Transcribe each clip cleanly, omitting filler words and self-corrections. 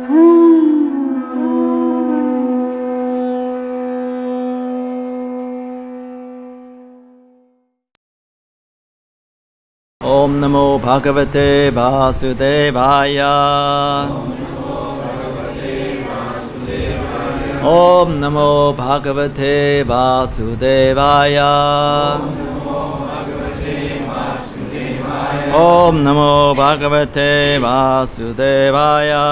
Om Namo Bhagavate Vasudevaya. Om Namo Bhagavate Vasudevaya. Om Namo Bhagavate Vasudevaya.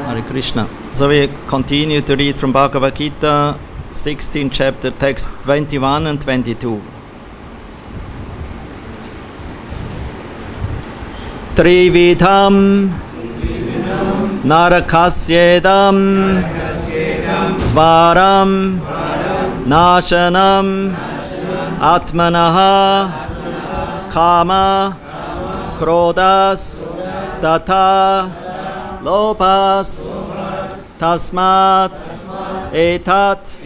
Hare Krishna. So we continue to read from Bhagavad-Gita, 16th chapter, text 21 and 22. Trividham narakasyedam dvaram nashanam atmanaha kama krodas tatha lopas tasmat etat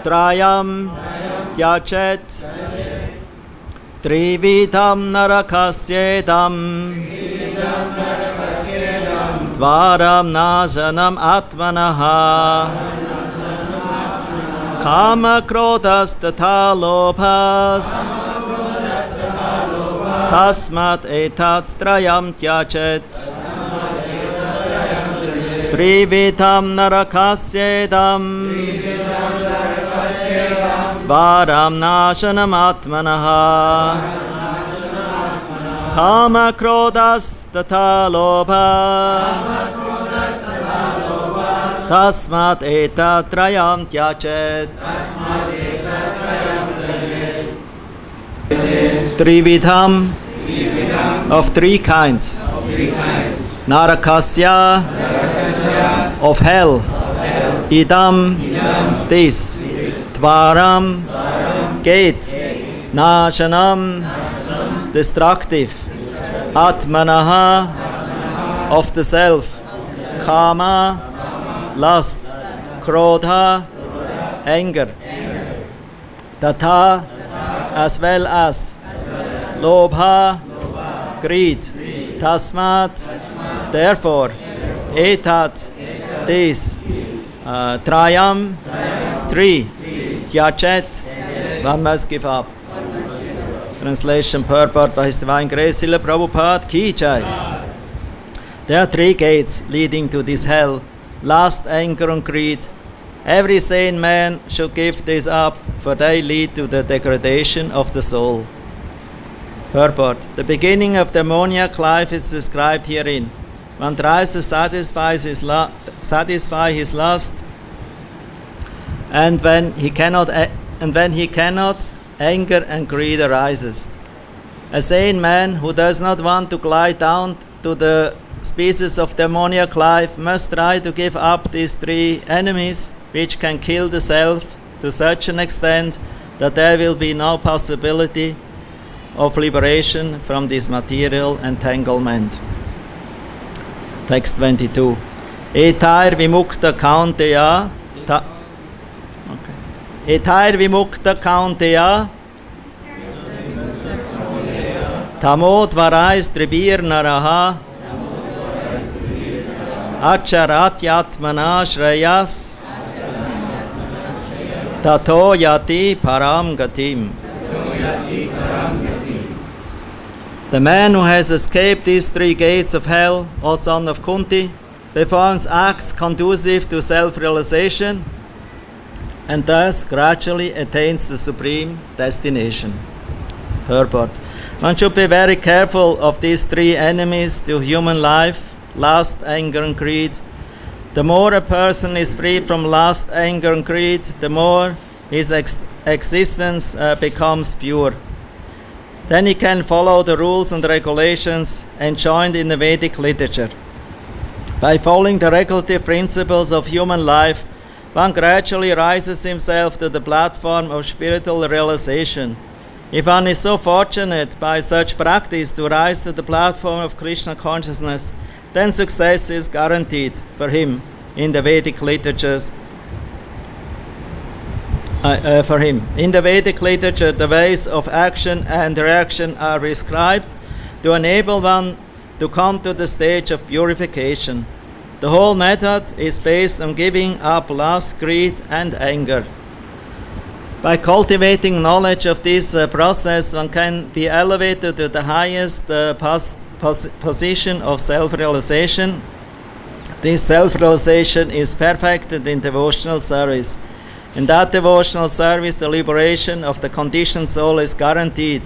Trayam Tyachet Trividham Narakasyedam Dvaram Najanam Atmanaha Kama Krodas Tatha Lobhas Tasmat Etat Trayam Tyachet Trividham Narakasyedam Dvaram Nashanam Atmanaha Kama Krodas Tatha Lobha Tasmat Etat Trayam Tyachet Trividham of three kinds Narakasya of hell Idam this Dvaram, gate, Nashanam, destructive, Atmanaha, of the self, Kama, lust, Krodha, anger, Tatha, as well as, Lobha, greed, Tasmat, therefore, Etat, this, Trayam, three, Tyachet, one must give up. Translation purport by His Divine Grace Srila Prabhupada Ki Jai. There are three gates leading to this hell: lust, anger and greed. Every sane man should give these up, for they lead to the degradation of the soul. Purport: the beginning of demoniac life is described herein. One tries to satisfy his lust, and when he cannot, anger and greed arises. A sane man who does not want to glide down to the species of demoniac life must try to give up these three enemies, which can kill the self to such an extent that there will be no possibility of liberation from this material entanglement. Text 22. Etair vimukta kaunteya Etair vimukta kaunteya Tamo dvarais tribir naraha Acharatyatmana shreyas Tato yati param gatim. The man who has escaped these three gates of hell, O son of Kunti, performs acts conducive to self-realization and thus gradually attains the supreme destination. Purport: one should be very careful of these three enemies to human life: lust, anger and greed. The more a person is free from lust, anger and greed, the more his existence becomes pure. Then he can follow the rules and regulations enjoined in the Vedic literature. By following the regulative principles of human life, one gradually rises himself to the platform of spiritual realization. If one is so fortunate by such practice to rise to the platform of Krishna consciousness, then success is guaranteed for him in the Vedic literatures. In the Vedic literature, the ways of action and reaction are prescribed to enable one to come to the stage of purification. The whole method is based on giving up lust, greed, and anger. By cultivating knowledge of this process, one can be elevated to the highest position of self-realization. This self-realization is perfected in devotional service. In that devotional service, the liberation of the conditioned soul is guaranteed.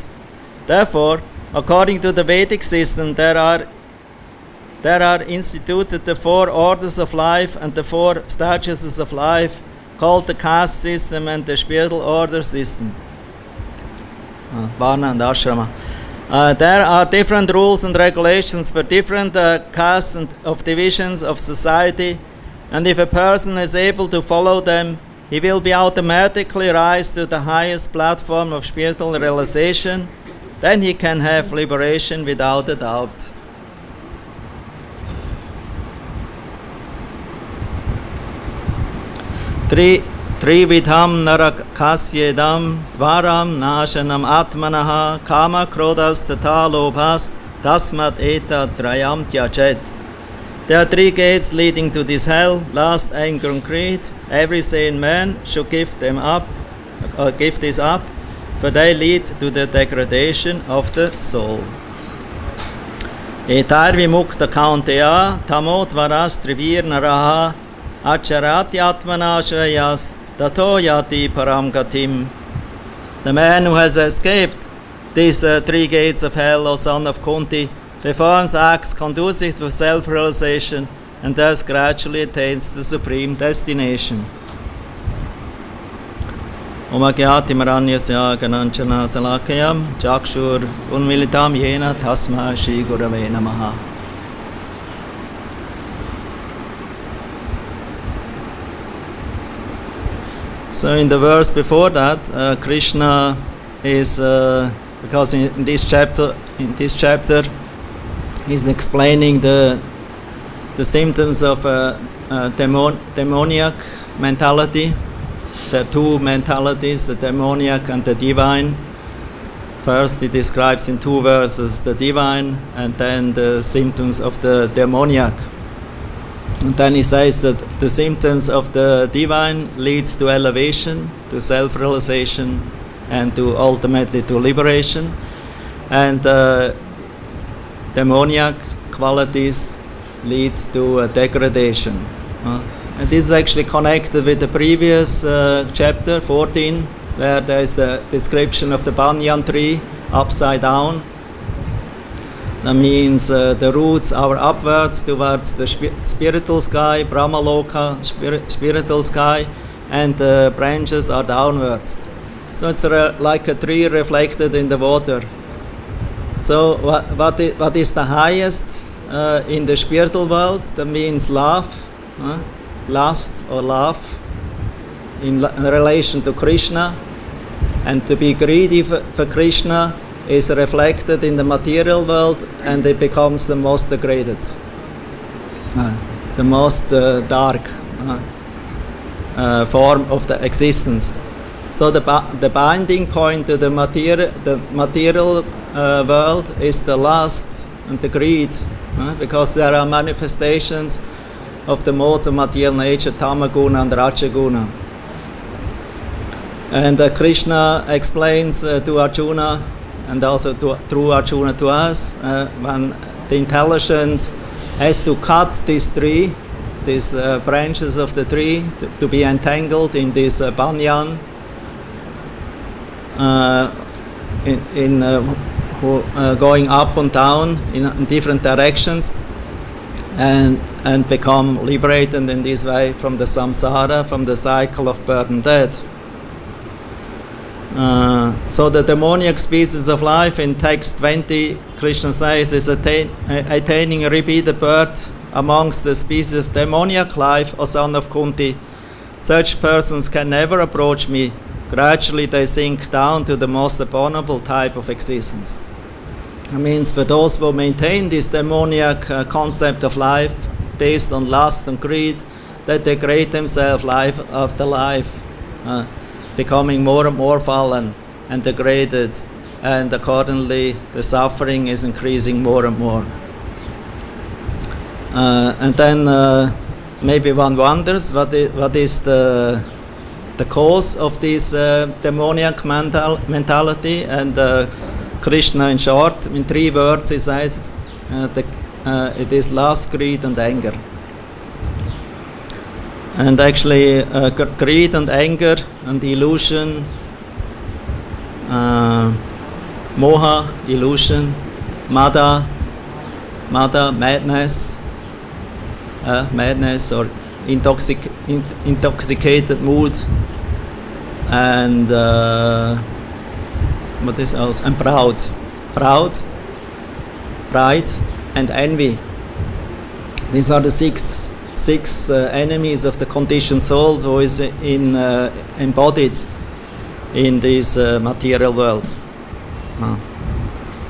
Therefore, according to the Vedic system, there are instituted the 4 orders of life and the 4 statuses of life, called the caste system and the spiritual order system. Varna and Ashrama. There are different rules and regulations for different castes and of divisions of society, and if a person is able to follow them, he will be automatically rise to the highest platform of spiritual realization. Then he can have liberation without a doubt. Trividham narakasyedam dvaram nashanam atmanaha kama krodas tata lobhas tasmat eta trayam tyachet. There are 3 gates leading to this hell: lust, anger, and greed. Every sane man should give this up, for they lead to the degradation of the soul. Etar vimukta kaunteya tamot varas trivir naraha acharati atmana shrayas tato yati param gatim. The man who has escaped these 3 gates of hell, O son of Kunti, performs acts conducive to self-realization and thus gradually attains the supreme destination. Om Agyati Maranyasya Gananchana Salakayam Chakshur Unmilitam Yena Tasma Shri Gurave Namaha. So in the verse before that, Krishna is, because in this chapter, he's explaining the symptoms of demoniac mentality. There are 2 mentalities, the demoniac and the divine. First, he describes in 2 verses the divine, and then the symptoms of the demoniac. And then he says that the symptoms of the divine leads to elevation, to self-realization, and to ultimately to liberation. And demoniac qualities lead to degradation. And this is actually connected with the previous chapter 14, where there is the description of the banyan tree upside down. That means the roots are upwards towards the spiritual sky, Brahmaloka, spiritual sky, and the branches are downwards. So it's like a tree reflected in the water. So what is the highest in the spiritual world? That means love, lust or love in relation to Krishna. And to be greedy for Krishna is reflected in the material world, and it becomes the most degraded, the most dark form of the existence. So the binding point to the material world is the lust and the greed, because there are manifestations of the modes of material nature, Tamaguna and Rajaguna. And Krishna explains to Arjuna, and also through Arjuna to us, when the intelligent has to cut this tree, these branches of the tree, to be entangled in this banyan, going up and down in different directions, and become liberated in this way from the samsara, from the cycle of birth and death. So the demoniac species of life in text 20, Krishna says, is attaining a repeated birth amongst the species of demoniac life, O son of Kunti. Such persons can never approach me. Gradually they sink down to the most abominable type of existence. That means for those who maintain this demoniac concept of life based on lust and greed, that they degrade themselves life after life, becoming more and more fallen and degraded, and accordingly the suffering is increasing more and more. And then maybe one wonders what is the cause of this demoniac mentality. And Krishna, in short, in 3 words, he says it is lust, greed, and anger. And actually, greed and anger and illusion, moha, illusion, mada, madness, or intoxicated mood, and what is else? And pride, and envy. These are the six enemies of the conditioned soul, who is embodied in this material world.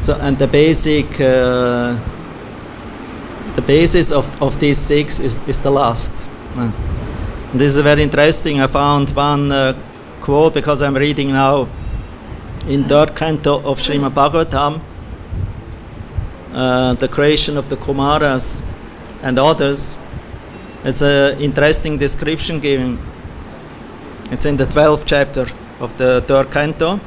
So, and the basis of these 6 is the lust. This is very interesting. I found one quote, because I'm reading now in 3rd canto of Srimad Bhagavatam, the creation of the Kumaras and others. It's an interesting description given. It's in the 12th chapter of the 3rd canto.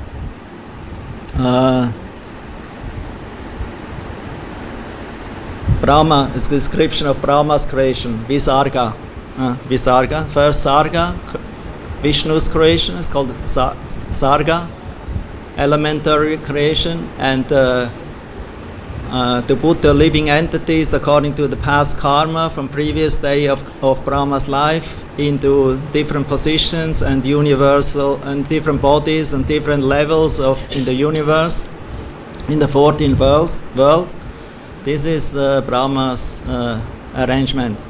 Brahma is a description of Brahma's creation, Visarga. First Sarga, Vishnu's creation, is called Sarga, elementary creation, and to put the living entities according to the past karma from previous day of Brahma's life into different positions and universal and different bodies and different levels in the universe, in the 14th world. This is Brahma's arrangement.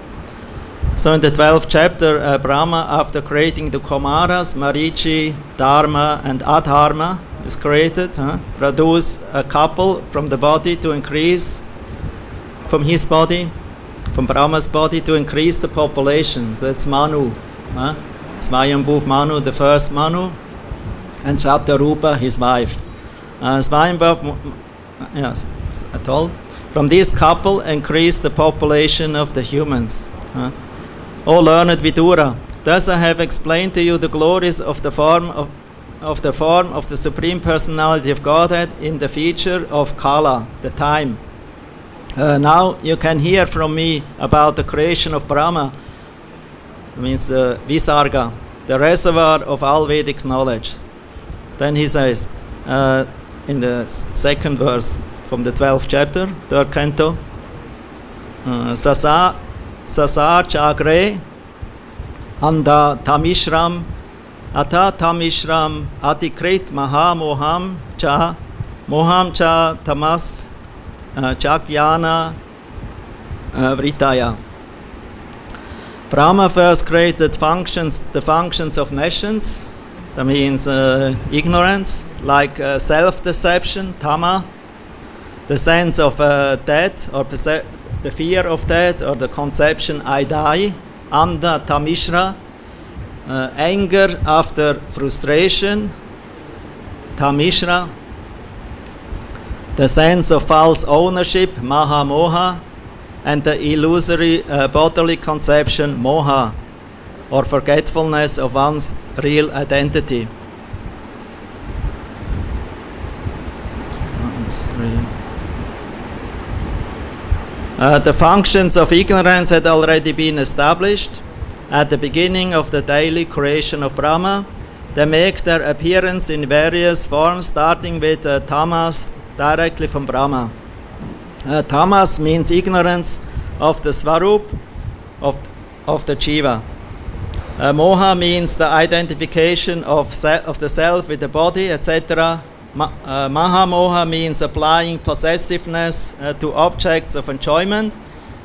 So in the 12th chapter, Brahma, after creating the Kumaras, Marichi, Dharma, and Adharma, is created, produce a couple from the body to increase, from his body, from Brahma's body, to increase the population. That's Manu, Swayambhuv Manu, the first Manu, and Shatarupa, his wife. Swayambhuv, yes, I told. From this couple increase the population of the humans. O learned Vidura, thus I have explained to you the glories of the form of the Supreme Personality of Godhead in the feature of Kala, the time. Now you can hear from me about the creation of Brahma, means the Visarga, the reservoir of all Vedic knowledge. Then he says, in the 2nd verse from the 12th chapter, 3rd canto, Sasar Chagre Anda Tamishram Ata Tamishram Atikrit Mahamoham Cha Tamas Chakyana Vritaya. Brahma first created the functions of nations. That means ignorance, like self-deception, tama, the sense of death, or the fear of death, or the conception I die, anda tamishra, anger after frustration, tamishra, the sense of false ownership, maha moha, and the illusory bodily conception, moha, or forgetfulness of one's real identity. The functions of ignorance had already been established at the beginning of the daily creation of Brahma. They make their appearance in various forms, starting with tamas, directly from Brahma. Tamas means ignorance of the svarup of the jiva. Moha means the identification of the self with the body, etc. Mahamoha means applying possessiveness to objects of enjoyment.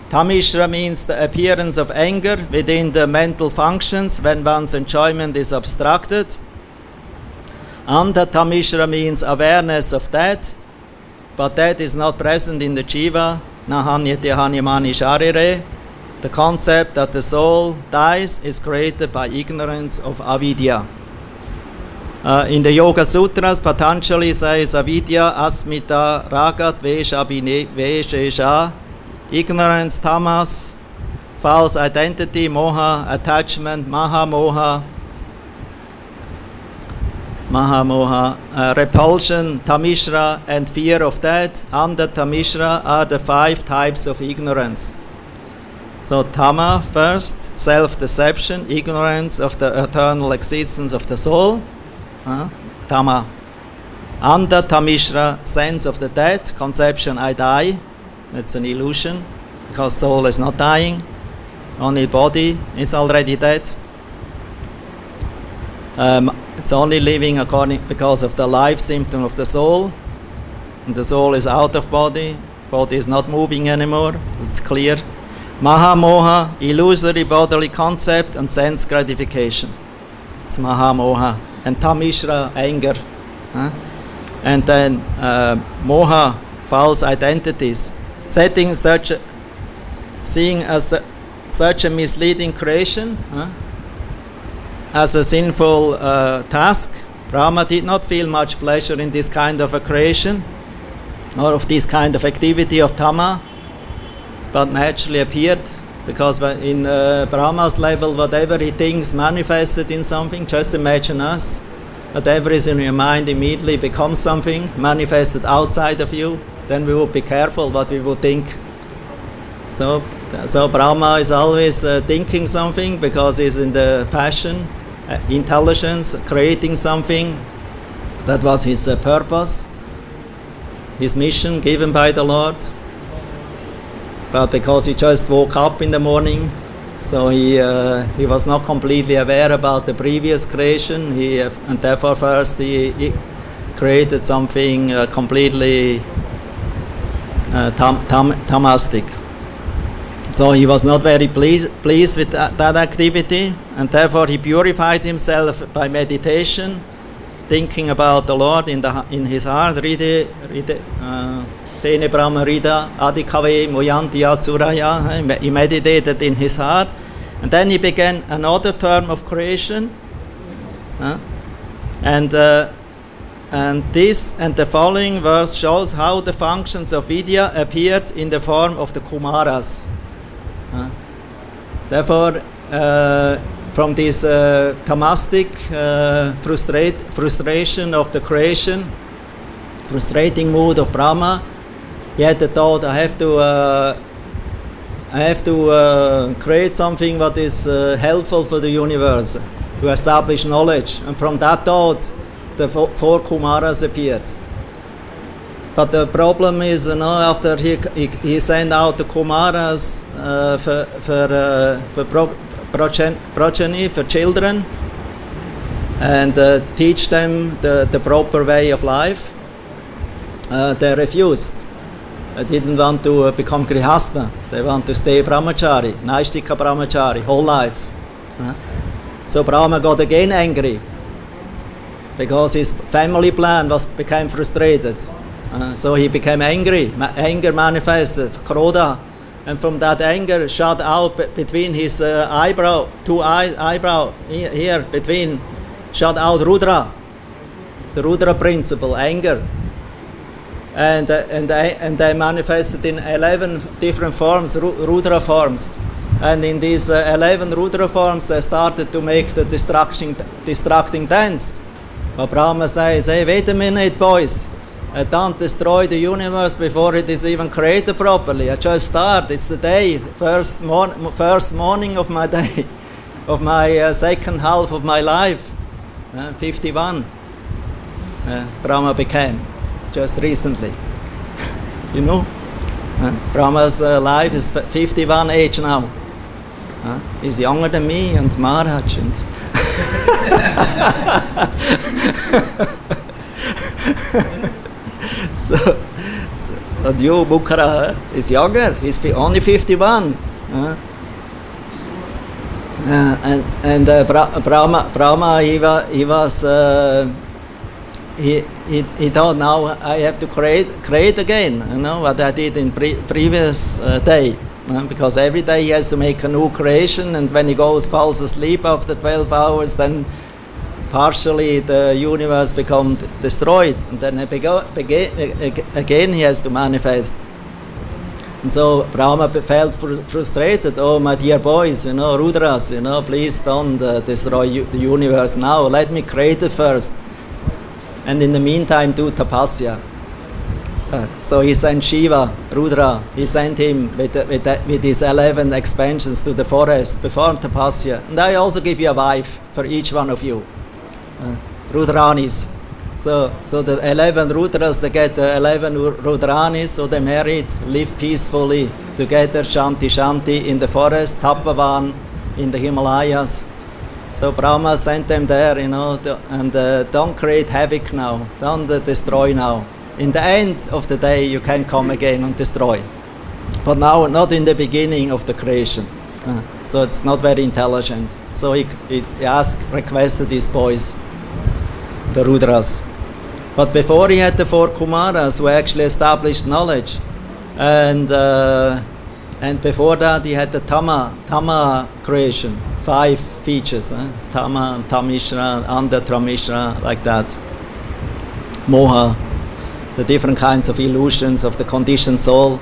Tamishra means the appearance of anger within the mental functions when one's enjoyment is obstructed. Anta Tamishra means awareness of death, but that is not present in the jiva. Nahanyate hanyamani sharire. The concept that the soul dies is created by ignorance of avidya. In the Yoga Sutras, Patanjali says avidya asmita ragat vesha veshesha ignorance, tamas, false identity, moha, attachment, maha moha, repulsion, tamishra, and fear of death. Under tamishra are the 5 types of ignorance. So tama first, self-deception, ignorance of the eternal existence of the soul. Tama. Under tamishra, sense of the death, conception I die. That's an illusion, because soul is not dying. Only body is already dead. It's only living because of the life symptom of the soul. And the soul is out of body. Body is not moving anymore. It's clear. Maha moha, illusory bodily concept and sense gratification. It's maha moha. And tamishra, anger. And then moha, false identities. Seeing as such a misleading creation as a sinful task. Brahma did not feel much pleasure in this kind of a creation or of this kind of activity of Tama, but naturally appeared, because in Brahma's level, whatever he thinks manifested in something. Just imagine us. Whatever is in your mind immediately becomes something manifested outside of you. Then we would be careful what we would think. So Brahma is always thinking something, because he's in the passion, intelligence, creating something. That was his purpose, his mission given by the Lord. But because he just woke up in the morning, so he was not completely aware about the previous creation. And therefore first he created something completely tamastic. So he was not very pleased with that activity, and therefore he purified himself by meditation, thinking about the Lord in his heart. Tene Brahma Rida Adikave Moyanti Atsuraya. He meditated in his heart, and then he began another term of creation. And this and the following verse shows how the functions of Vidya appeared in the form of the Kumaras. Therefore, from this tamastic frustration of the creation, frustrating mood of Brahma, he had the thought, I have to create something that is helpful for the universe, to establish knowledge. And from that thought, the 4 Kumaras appeared. But the problem is, after he sent out the Kumaras for progeny, for children, and teach them the proper way of life, they refused. They didn't want to become Grihastha. They want to stay Brahmachari, Naishtika Brahmachari, whole life. So Brahma got again angry, because his family plan became frustrated. So he became angry. Anger manifested, krodha, and from that anger shot out between his two eyebrow here between, shot out Rudra, the Rudra principle, anger, and they manifested in 11 different forms, Rudra forms, and in these 11 Rudra forms they started to make the distracting dance. But Brahma says, hey, wait a minute, boys. I don't destroy the universe before it is even created properly. I just start. It's the day, first morning of my day, of my second half of my life. 51. Brahma became just recently. Brahma's life is 51 age now. He's younger than me and Maharaj. So Adyo Bukhara is younger. He's only 51. Brahma, he thought, now I have to create again. What I did in previous day. Because every day he has to make a new creation, and when he falls asleep after 12 hours, then partially the universe becomes destroyed, and then again he has to manifest. And so Brahma felt frustrated. Oh, my dear boys, Rudras, please don't destroy the universe now. Let me create it first. And in the meantime, do tapasya. So he sent Shiva, Rudra. He sent him with his 11 expansions to the forest, perform tapasya. And I also give you a wife for each one of you, Rudranis. So the 11 Rudras, they get the 11 Rudranis, so they married, live peacefully together, Shanti Shanti in the forest, Tapavan in the Himalayas. So Brahma sent them there, and don't create havoc now, don't destroy now. In the end of the day, you can come again and destroy. But now, not in the beginning of the creation. So it's not very intelligent. So he requested these boys, the Rudras. But before he had the 4 Kumaras who actually established knowledge. And before that he had the Tama creation, 5 features. Tama, Tamishra, Tramishra, like that. Moha, the different kinds of illusions of the conditioned soul.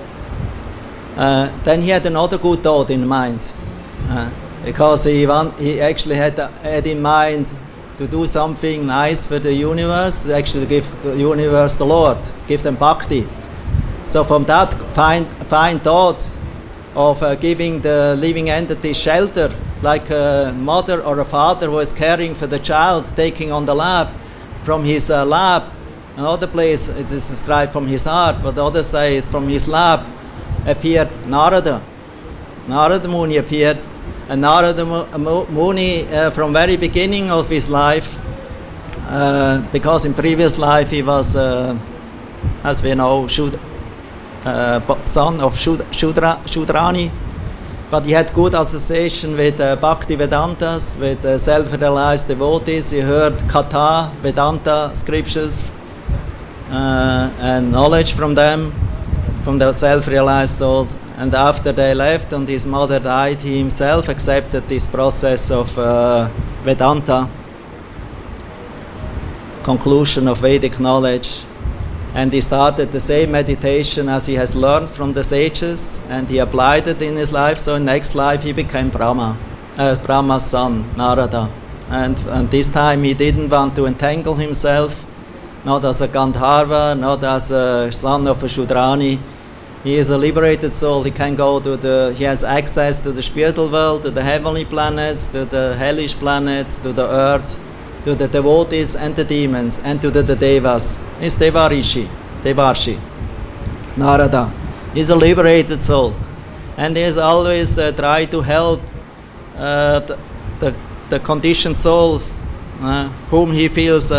Then he had another good thought in mind. Because he actually had in mind to do something nice for the universe, actually to give the universe the Lord, give them bhakti. So from that fine thought of giving the living entity shelter, like a mother or a father who is caring for the child, taking on the lap, from his lap, another place it is described from his heart, but the other say is from his lap appeared Narada. Narada Muni appeared. And Narada Muni, from very beginning of his life, because in previous life he was, as we know, son of Shudrani, but he had good association with Bhakti Vedantas, with self-realized devotees. He heard Katha, Vedanta scriptures, and knowledge from them, from their self-realized souls. And after they left and his mother died, he himself accepted this process of Vedanta, conclusion of Vedic knowledge. And he started the same meditation as he has learned from the sages, and he applied it in his life. So in next life he became Brahma's son, Narada. And this time he didn't want to entangle himself, not as a Gandharva, not as a son of a Shudrani. He is a liberated soul. He can go he has access to the spiritual world, to the heavenly planets, to the hellish planet, to the earth, to the devotees and the demons, and to the devas. He's Devarshi, Narada. He's a liberated soul. And he has always tried to help the conditioned souls whom he feels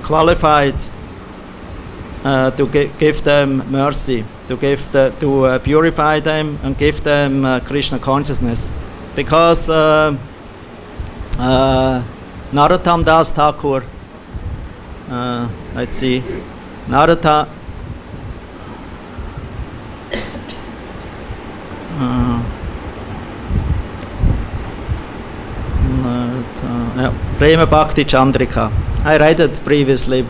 qualified to give them mercy, to purify them and give them Krishna consciousness. Because Narottam Das Thakur, let's see, Narottam Prema Bhakti Chandrika. I read it previously,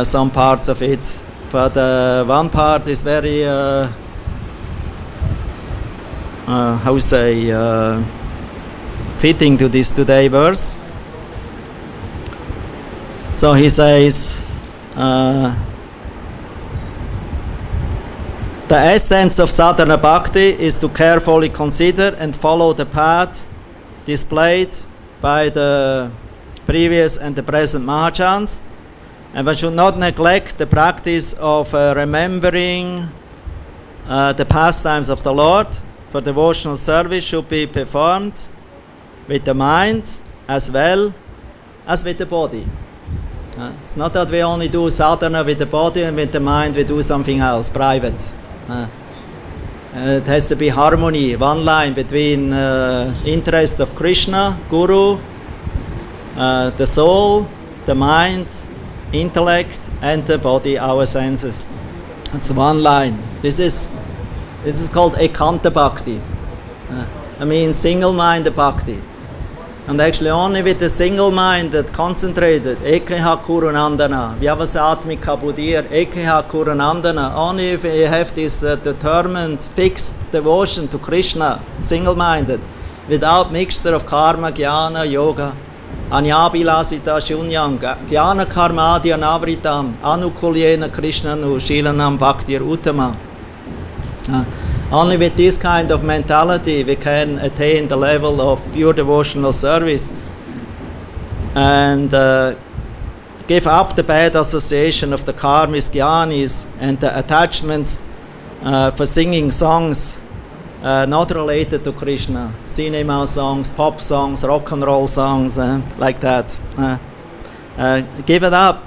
some parts of it, but one part is very, fitting to this today verse. So he says, the essence of sadhana bhakti is to carefully consider and follow the path displayed by the previous and the present Mahajans, and one should not neglect the practice of remembering the pastimes of the Lord, for devotional service should be performed with the mind as well as with the body. It's not that we only do sadhana with the body and with the mind we do something else, private. It has to be harmony, one line between interest of Krishna, Guru, the soul, the mind, intellect, and the body, our senses. It's one line. This is called Ekanta Bhakti. I mean single-minded Bhakti. And actually only with a single mind that concentrated, Ekeha Kurunandana, Vyavasatmika Buddhir, Ekeha Kurunandana, only if you have this determined, fixed devotion to Krishna, single-minded, without mixture of karma, jnana, yoga, anyabilasita shunyam, jnana karmadi anavritam, anukulyena krishnanu, shilanam bhaktir uttama. Only with this kind of mentality we can attain the level of pure devotional service and give up the bad association of the karmis, jnanis, and the attachments for singing songs not related to Krishna, cinema songs, pop songs, rock and roll songs, like that. Give it up.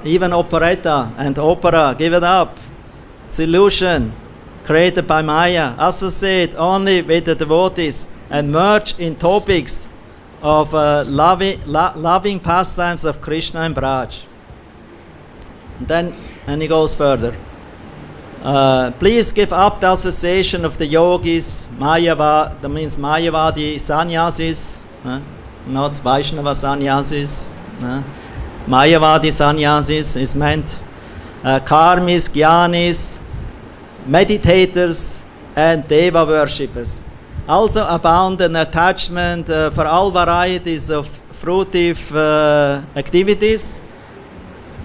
Even operetta and opera, give it up. It's illusion created by Maya. Associate only with the devotees and merge in topics of loving pastimes of Krishna and Braj. And he goes further. Please give up the association of the yogis, that means Mayavadi sannyasis, not Vaishnava sannyasis. Mayavadi sannyasis is meant. Karmis, jnanis, meditators, and deva worshippers. Also abound an attachment for all varieties of fruitive activities,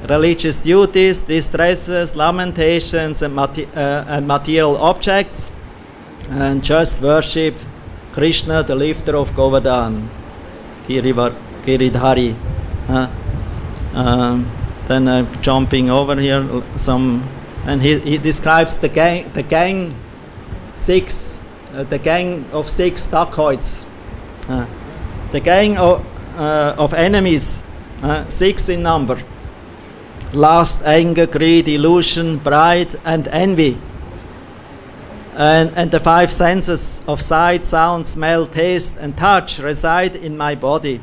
religious duties, distresses, lamentations, and material objects, and just worship Krishna, the lifter of Govardhan, Giridhari. Then I'm jumping over here some, and he describes the gang of six dacoits, the gang of enemies, 6 in number. Lust, anger, greed, illusion, pride, and envy. And the 5 senses of sight, sound, smell, taste, and touch reside in my body,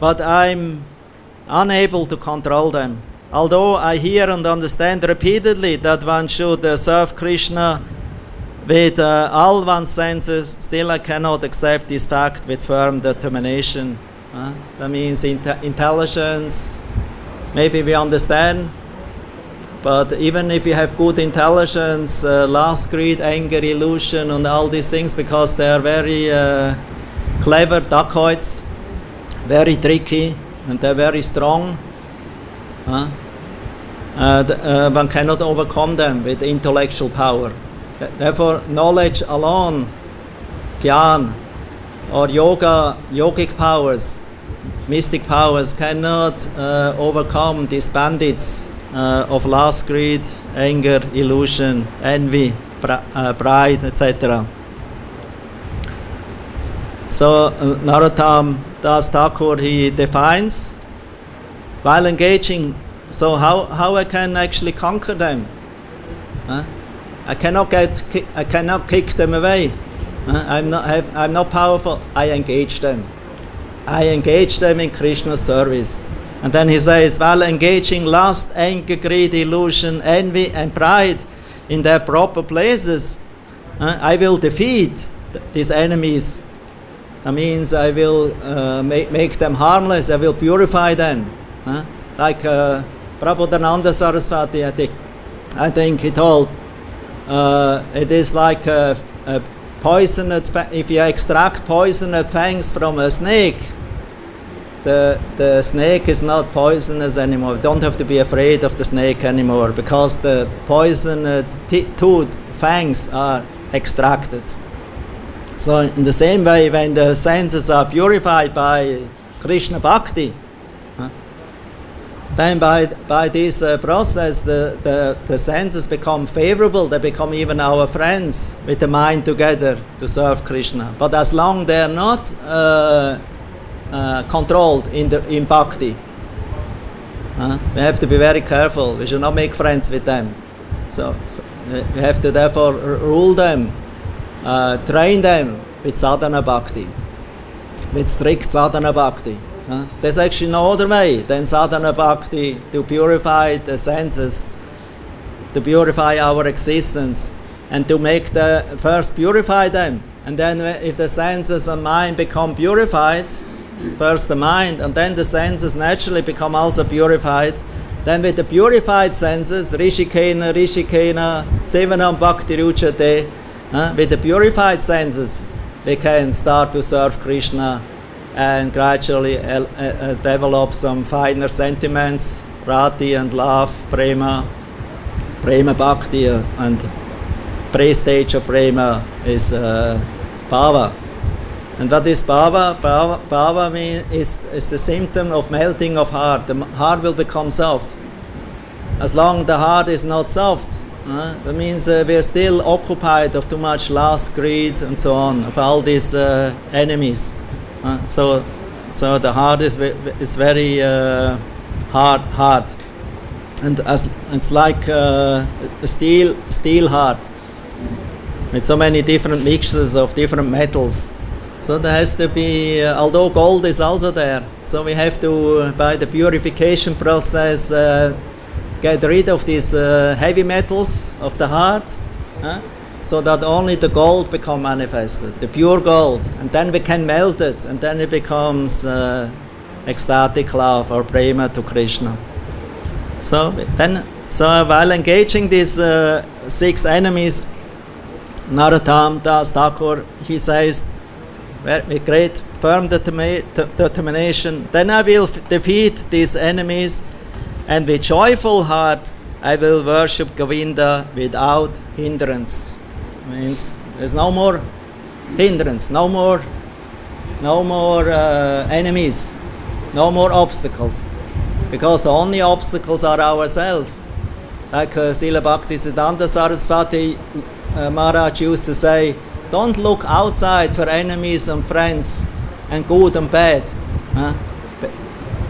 but I'm unable to control them. Although I hear and understand repeatedly that one should serve Krishna with all one's senses, still I cannot accept this fact with firm determination. That means intelligence. Maybe we understand, but even if you have good intelligence, lust, greed, anger, illusion, and all these things, because they are very clever dacoits, very tricky, and they're very strong, one cannot overcome them with intellectual power. Therefore, knowledge alone, jnana, or yogic powers, mystic powers, cannot overcome these bandits of lust, greed, anger, illusion, envy, pride, etc. So Narottam Das Thakur, he defines, while engaging, so how I can actually conquer them? I cannot kick them away. I'm not powerful. I engage them. I engage them in Krishna's service. And then he says, while engaging lust, anger, greed, illusion, envy, and pride in their proper places, I will defeat these enemies. That means I will make them harmless. I will purify them. Like Prabodhananda Saraswati, I think he told, it is like a poisoned, if you extract poisoned fangs from a snake, the snake is not poisonous anymore. You don't have to be afraid of the snake anymore, because the poisoned tooth fangs are extracted. So in the same way, when the senses are purified by Krishna Bhakti, then by this process, the senses become favorable. They become even our friends, with the mind together to serve Krishna. But as long they are not controlled in bhakti, we have to be very careful. We should not make friends with them. So we have to therefore rule them, train them with sadhana bhakti, with strict sadhana bhakti. There's actually no other way than sadhana bhakti to purify the senses, to purify our existence, and to first purify them. And then if the senses and mind become purified, first the mind, and then the senses naturally become also purified. Then with the purified senses, Rishikena, Sevanam Bhakti Ruchate, with the purified senses, we can start to serve Krishna and gradually develop some finer sentiments, rati and love, prema bhakti, and pre-stage of prema is bhava. And what is bhava? Bhava is the symptom of melting of heart. The heart will become soft. As long as the heart is not soft, that means we are still occupied of too much lust, greed, and so on, of all these enemies. So the heart is very hard, and it's like a steel heart with so many different mixtures of different metals. So there has to be, although gold is also there, so we have to, by the purification process, get rid of these heavy metals of the heart, so that only the gold become manifested, the pure gold, and then we can melt it, and then it becomes ecstatic love or prema to Krishna. So while engaging these 6 enemies, Narottam Das Thakur, he says, with great firm determination, then I will defeat these enemies, and with joyful heart I will worship Govinda without hindrance. Means there's no more hindrance, no more enemies, no more obstacles, because the only obstacles are ourselves. Like Srila Bhaktisiddhanta Saraswati Maharaj used to say, don't look outside for enemies and friends and good and bad,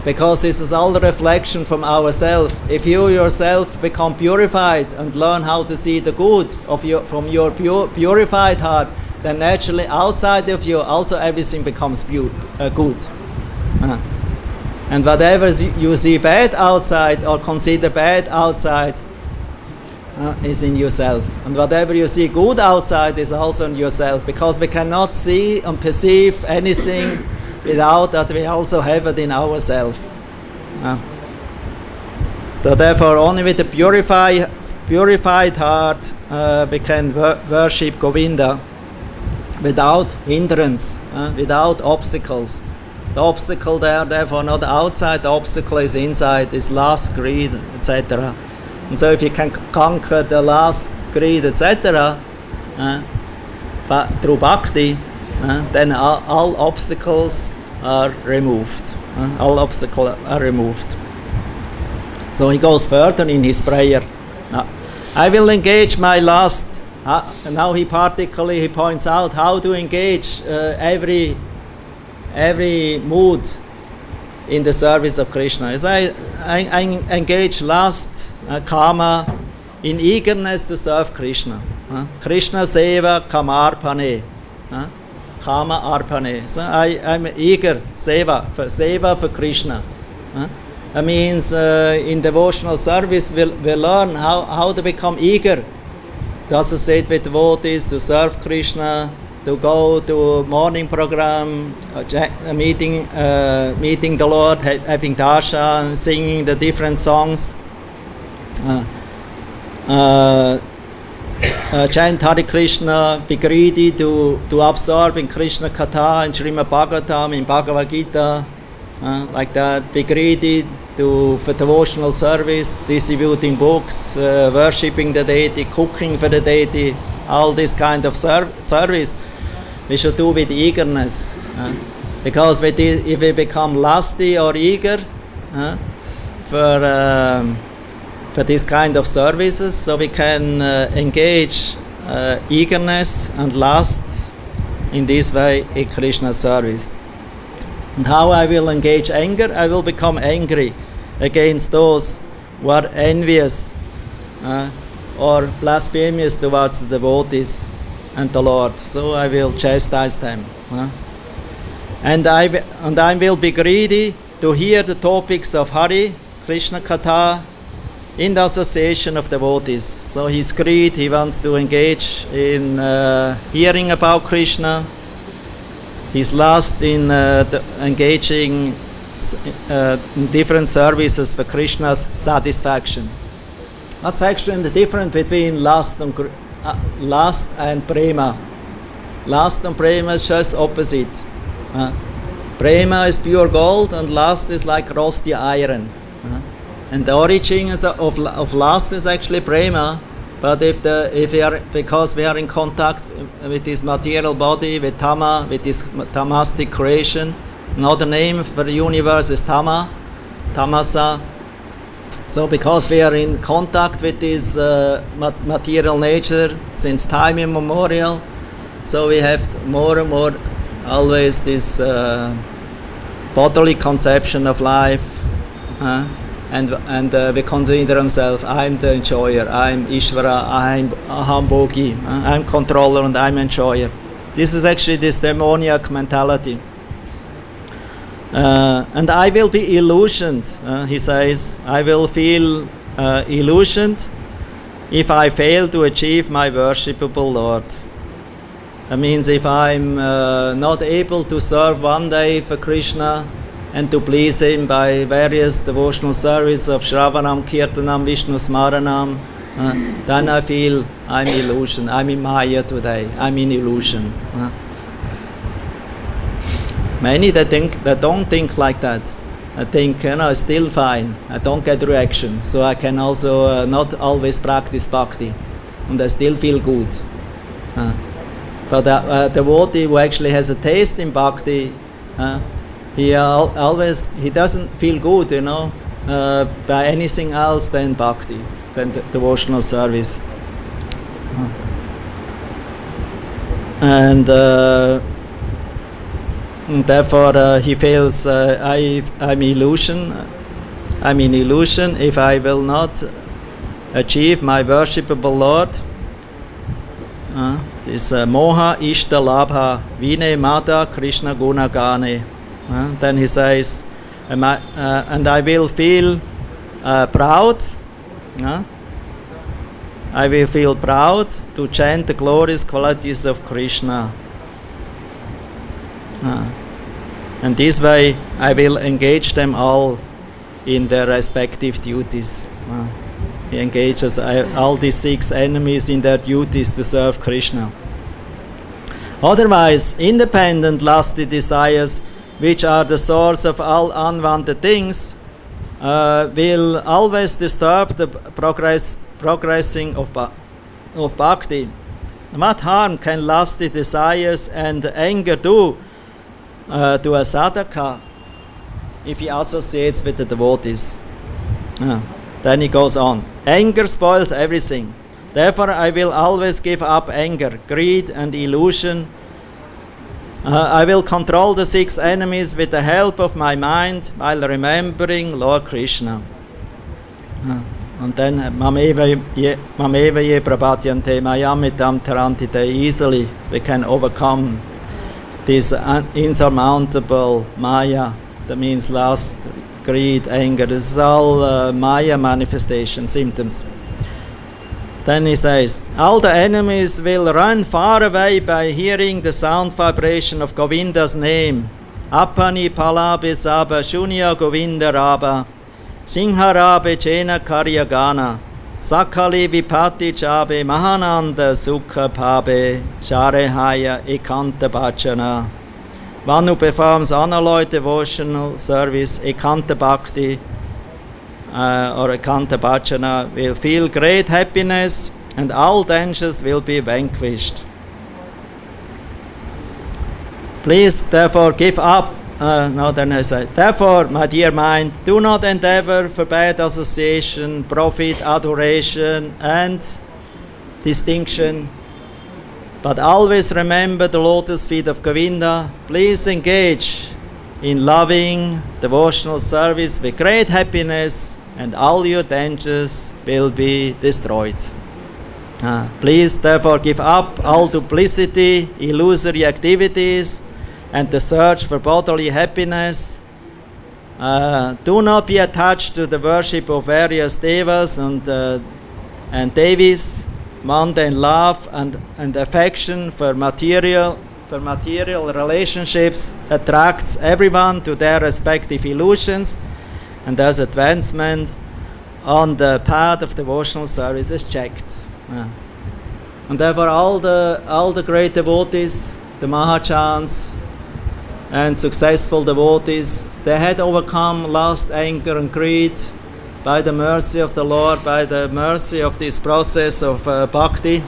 because this is all the reflection from ourselves. If you yourself become purified and learn how to see the good from your purified heart, then naturally outside of you also everything becomes good. And whatever you see bad outside or consider bad outside is in yourself, and whatever you see good outside is also in yourself, because we cannot see and perceive anything without that we also have it in ourselves. So therefore only with the purified heart we can worship Govinda without hindrance, without obstacles. The obstacle there, therefore not outside, the obstacle is inside, is lust, greed, etc. And so if you can conquer the lust, greed, etc., but through bhakti, then all obstacles are removed. All obstacles are removed. So he goes further in his prayer. I will engage my lust. Now he particularly points out how to engage every mood in the service of Krishna. As I engage lust, kama, in eagerness to serve Krishna. Krishna seva kamarpane. Kama arpane. So I'm eager, seva for Krishna. That means in devotional service we'll learn how to become eager to associate with devotees, to serve Krishna, to go to morning program, meeting the Lord, having darshan, singing the different songs, chant Hare Krishna, be greedy to absorb in Krishna Katha, in Srimad Bhagavatam, in Bhagavad-Gita, like that. Be greedy for devotional service, distributing books, worshipping the deity, cooking for the deity, all this kind of service we should do with eagerness, because if we become lusty or eager for this kind of services, so we can engage eagerness and lust in this way in Krishna's service. And how I will engage anger? I will become angry against those who are envious or blasphemous towards the devotees and the Lord. So I will chastise them. And I will be greedy to hear the topics of Hari, Krishna Katha, in the association of devotees. So he's greed, he wants to engage in hearing about Krishna, he's lost in engaging in different services for Krishna's satisfaction. What's actually the difference between lust and prema? Lust and prema is just opposite. Prema is pure gold, and lust is like rusty iron. And the origin of lust is actually prema. But because we are in contact with this material body, with Tama, with this tamastic creation, another name for the universe is Tama, Tamasa. So because we are in contact with this material nature since time immemorial, so we have more and more always this bodily conception of life. And we consider ourselves, I'm the enjoyer, I'm Ishvara, I'm Aham Bhogi, I'm controller and I'm enjoyer. This is actually this demoniac mentality. And I will be illusioned, he says, I will feel illusioned if I fail to achieve my worshipable Lord. That means if I'm not able to serve one day for Krishna, and to please him by various devotional service of Shravanam, Kirtanam, Vishnu Smaranam, then I feel I'm illusion. I'm in Maya today. I'm in illusion. Many that don't think like that. I think, it's still fine. I don't get reaction, so I can also not always practice bhakti, and I still feel good. But the devotee who actually has a taste in bhakti, he doesn't feel good, by anything else than bhakti, than the devotional service. And therefore he feels I'm in illusion if I will not achieve my worshipable Lord. This moha ishta labha vine mata Krishna guna gane. Then he says, and I will feel proud. I will feel proud to chant the glorious qualities of Krishna. And this way I will engage them all in their respective duties. He engages all these 6 enemies in their duties to serve Krishna. Otherwise, independent lusty desires, which are the source of all unwanted things, will always disturb the progressing of bhakti. What harm can lusty desires and anger do to a sadhaka if he associates with the devotees? Then he goes on. Anger spoils everything. Therefore I will always give up anger, greed and illusion. I will control the 6 enemies with the help of my mind while remembering Lord Krishna. And then mameva ye prabhatyante mayamitam tarantite. Easily we can overcome this insurmountable maya. That means lust, greed, anger. This is all maya manifestation symptoms. Then he says, all the enemies will run far away by hearing the sound vibration of Govinda's name. Apani palabe saba shunya Govinda raba, sinharabe chena karyagana, sakali vipati chabe mahananda sukha pabe, sharehaya ekanta bhajana. One who performs unalloyed devotional service, ekanta bhakti, or ekanta bhajana, will feel great happiness and all dangers will be vanquished. Please therefore give up. Therefore, my dear mind, do not endeavor for bad association, profit, adoration, and distinction, but always remember the lotus feet of Govinda. Please engage in loving devotional service with great happiness, and all your dangers will be destroyed. Please therefore give up all duplicity, illusory activities, and the search for bodily happiness. Do not be attached to the worship of various devas and devis, mundane love and affection for material for material relationships attracts everyone to their respective illusions, and thus advancement on the path of devotional service is checked. And therefore all the great devotees, the Mahachans and successful devotees, they had overcome lust, anger and greed by the mercy of the Lord, by the mercy of this process of bhakti.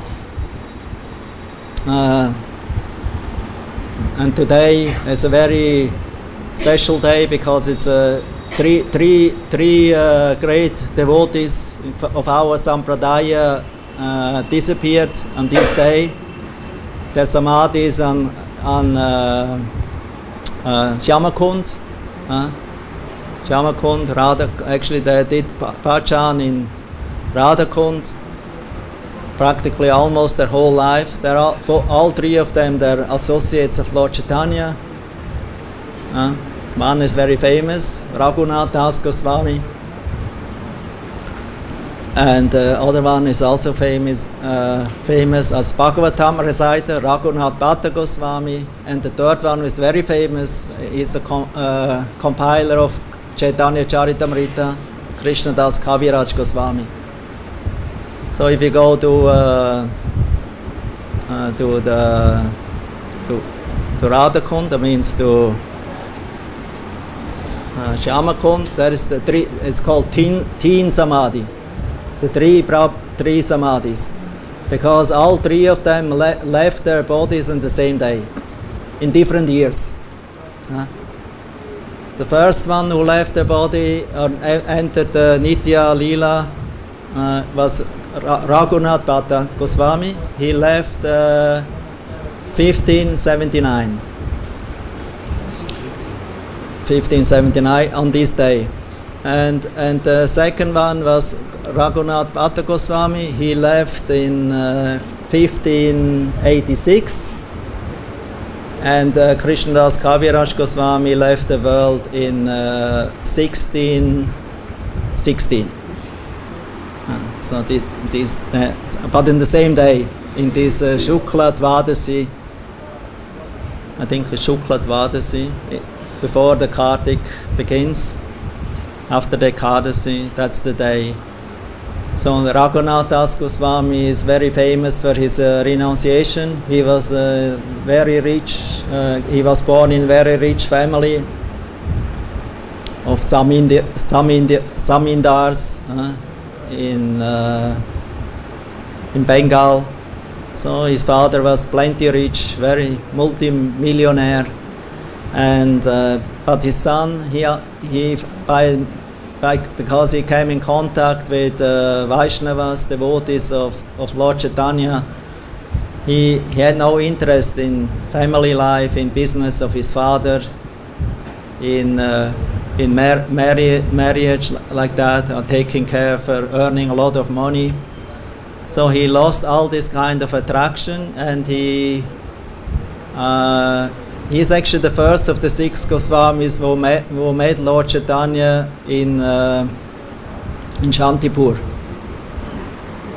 And today is a very special day because it's three great devotees of our Sampradaya disappeared on this day. Their samadhis on Shyamakund. Shyamakund, actually they did bhajan in Radhakund practically almost their whole life. They're all three of them, they're associates of Lord Chaitanya. One is very famous, Raghunath Das Goswami. And the other one is also famous as Bhagavatam reciter, Raghunath Bhatta Goswami. And the third one is very famous, he's a compiler of Chaitanya Charitamrita, Krishnadas Kaviraj Goswami. So if you go to Radhakund, that means to Shyamakund, there is the three. It's called Teen Samadhi, the three samadhis, because all three of them left their bodies on the same day, in different years. The first one who left the body or entered the Nitya Leela was Raghunath Bhatta Goswami. He left 1579 on this day. And the second one was Raghunath Bhatta Goswami. He left in 1586. And Krishnadas Kaviraj Goswami left the world in 1616. So but in the same day, in this Shukla Dvadasi, I think Shukla Dvadasi, before the Kartik begins, after the Ekadasi, that's the day. So Raghunath Das Goswami is very famous for his renunciation. He was very rich. He was born in very rich family of zamindars in Bengal. So his father was plenty rich, very multi-millionaire, and but his son, because he came in contact with Vaishnavas, devotees of Lord Chaitanya, he had no interest in family life, in business of his father, in marriage like that, or taking care for earning a lot of money. So he lost all this kind of attraction, and he's actually the first of the 6 Goswamis who met Lord Chaitanya in Shantipur.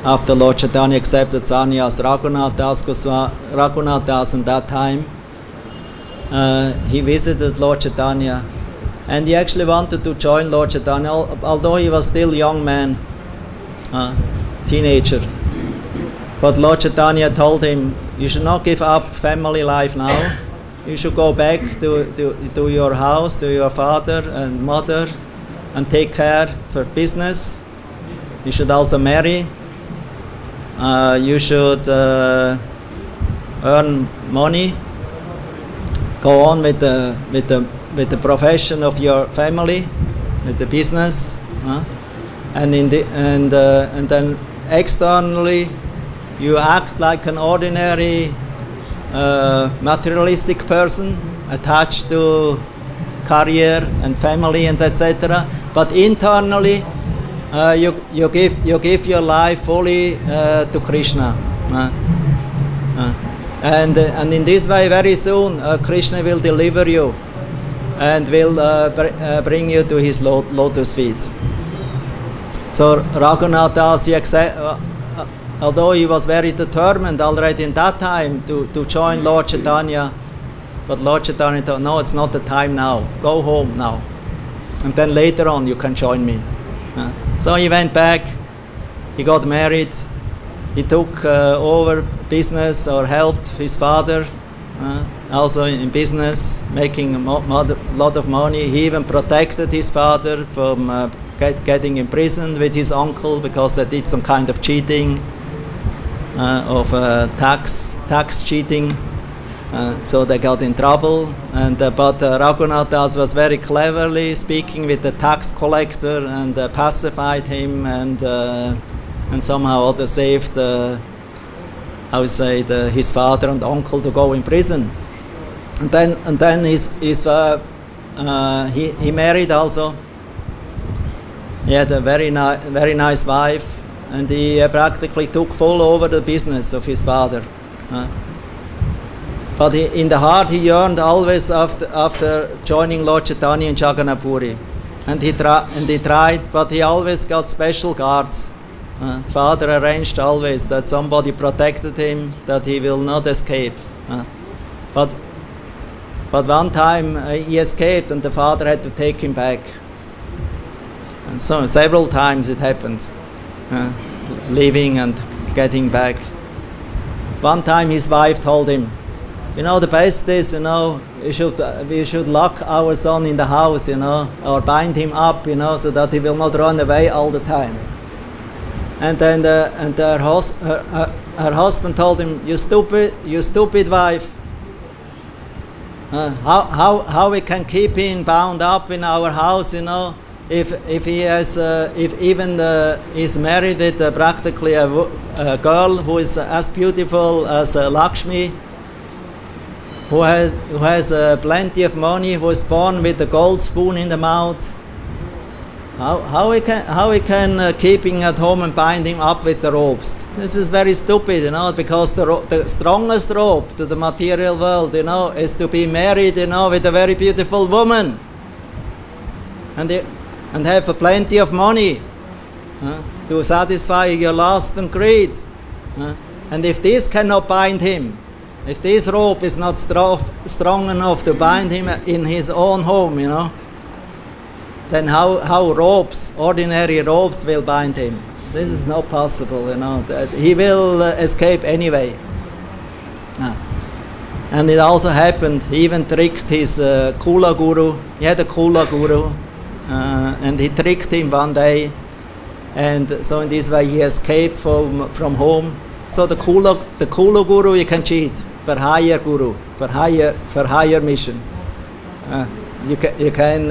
After Lord Chaitanya accepted sannyas, Raghunath Das in that time, he visited Lord Chaitanya, and he actually wanted to join Lord Chaitanya, although he was still a young man, teenager. But Lord Chaitanya told him, you should not give up family life now. You should go back to your house, to your father and mother, and take care for business. You should also marry. You should earn money. Go on with the profession of your family, with the business, and then externally, you act like an ordinary materialistic person, attached to career and family and etc. But internally, you give your life fully to Krishna, and in this way, very soon, Krishna will deliver you and will bring you to his lotus feet. So Raghunath Das, although he was very determined already in that time to join Lord Chaitanya, but Lord Chaitanya thought, no, it's not the time now. Go home now. And then later on you can join me. So he went back, he got married, he took over business or helped his father also in business, making a lot of money. He even protected his father from getting imprisoned with his uncle because they did some kind of cheating, of tax cheating. So they got in trouble, but Raghunath Das was very cleverly speaking with the tax collector and pacified him, and somehow also saved his father and uncle to go in prison. And then he married also. He had a very nice wife, and he practically took full over the business of his father. But in the heart he yearned always after joining Lord Chaitanya in Jagannath Puri. And he tried, but he always got special guards. Father arranged always that somebody protected him, that he will not escape. But one time he escaped and the father had to take him back. And so several times it happened, leaving and getting back. One time his wife told him, the best is, we should lock our son in the house, or bind him up, so that he will not run away all the time. And then her husband told him, you stupid wife, how we can keep him bound up in our house, if he has, if even is married with practically a girl who is as beautiful as Lakshmi, who has plenty of money, who is born with a gold spoon in the mouth. How we can keep him at home and bind him up with the ropes? This is very stupid, because the strongest rope to the material world, is to be married, with a very beautiful woman, and have plenty of money to satisfy your lust and greed. And if this cannot bind him, if this rope is not strong enough to bind him in his own home, then how ordinary ropes will bind him? This is not possible, He will escape anyway. And it also happened, he even tricked his Kula Guru. He had a Kula Guru, and he tricked him one day, and so in this way he escaped from home. So the Kula Guru you can cheat, for higher Guru, for higher mission. You can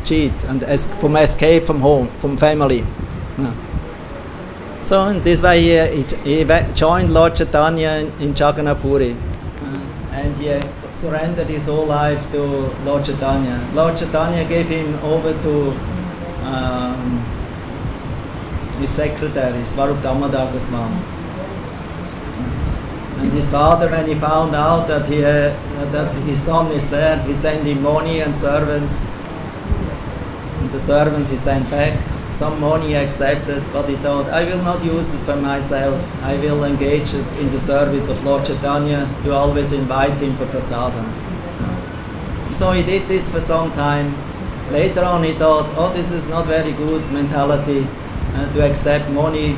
cheat and escape from home, from family. So in this way he joined Lord Chaitanya in Jagannath Puri, and he surrendered his whole life to Lord Chaitanya. Lord Chaitanya gave him over to his secretary, Swarup Damodar Goswami. And his father, when he found out that his son is there, he sent him money and servants. And the servants he sent back. Some money he accepted, but he thought, I will not use it for myself. I will engage it in the service of Lord Chaitanya to always invite him for prasadam. And so he did this for some time. Later on he thought, this is not very good mentality to accept money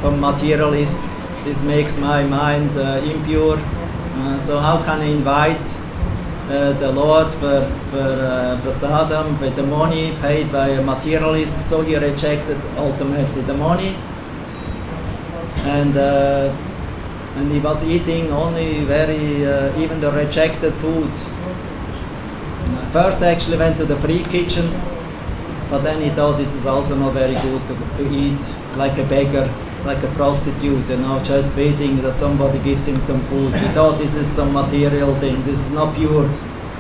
from materialists. This makes my mind impure. So how can I invite the Lord for prasadam with the money paid by a materialist? So he rejected ultimately the money, and he was eating only even the rejected food. First actually went to the free kitchens, but then he thought this is also not very good to eat like a beggar, like a prostitute, just waiting that somebody gives him some food. He thought this is some material thing, this is not pure.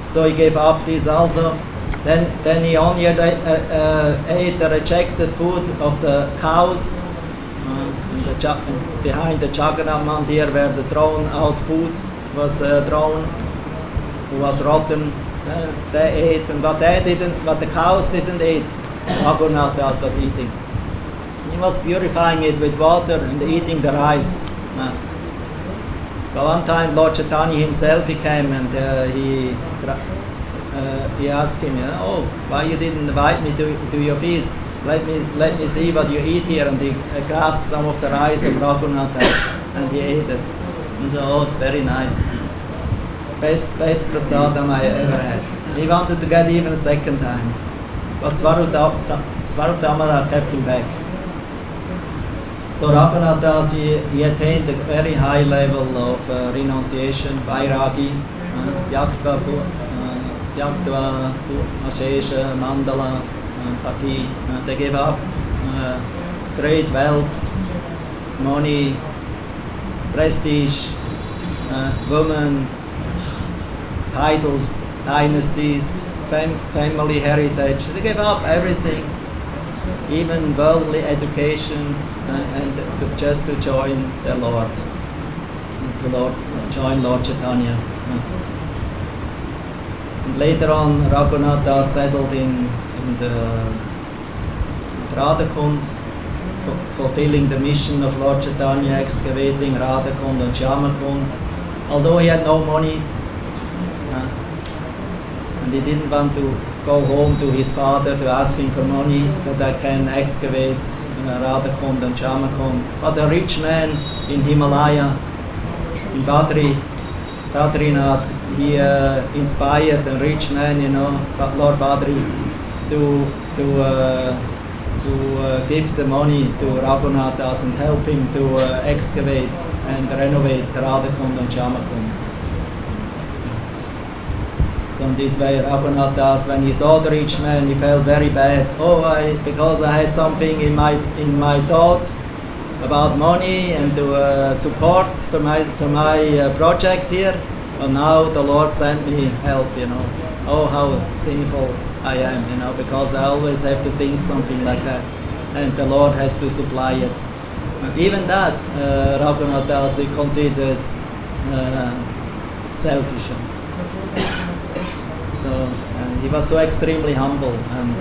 So he gave up this also. Then he only ate the rejected food of the cows behind the Jagannath Mandir, where the thrown out food was thrown, was rotten. They ate, and what the cows didn't eat, Raghunath Das was eating. he was purifying it with water and eating the rice. But one time Lord Chaitanya himself, he came and he asked him, oh, why you didn't invite me to your feast? Let me see what you eat here. And he grasped some of the rice of Raghunathas and he ate it. He said, oh, it's very nice. Best prasadam I ever had. He wanted to get even a second time. But Svarupdamara kept him back. So Raghunathas, he attained a very high level of renunciation, vairagi, Tyaktva, Ashesha, Mandala, Pati. They gave up great wealth, money, prestige, women, titles, dynasties, family heritage. They gave up everything, even worldly education, just to join the Lord, join Lord Chaitanya. And later on, Raghunatha settled in the Radhakund, fulfilling the mission of Lord Chaitanya, excavating Radhakund and Shyamakund. Although he had no money, and he didn't want to go home to his father to ask him for money that I can excavate Radhakund and Shyamakund. But a rich man in Himalaya, in Badrinath, he inspired a rich man, Lord Badri, to give the money to Raghunathas and help him to excavate and renovate Radhakund and Shyamakund. So in this way, Raghunathas, when he saw the rich man, he felt very bad. Because I had something in my thought about money and to support for my project here, and now the Lord sent me help. Oh, how sinful I am, because I always have to think something like that, and the Lord has to supply it. Even that, Raghunathas, he considered selfish. So he was so extremely humble and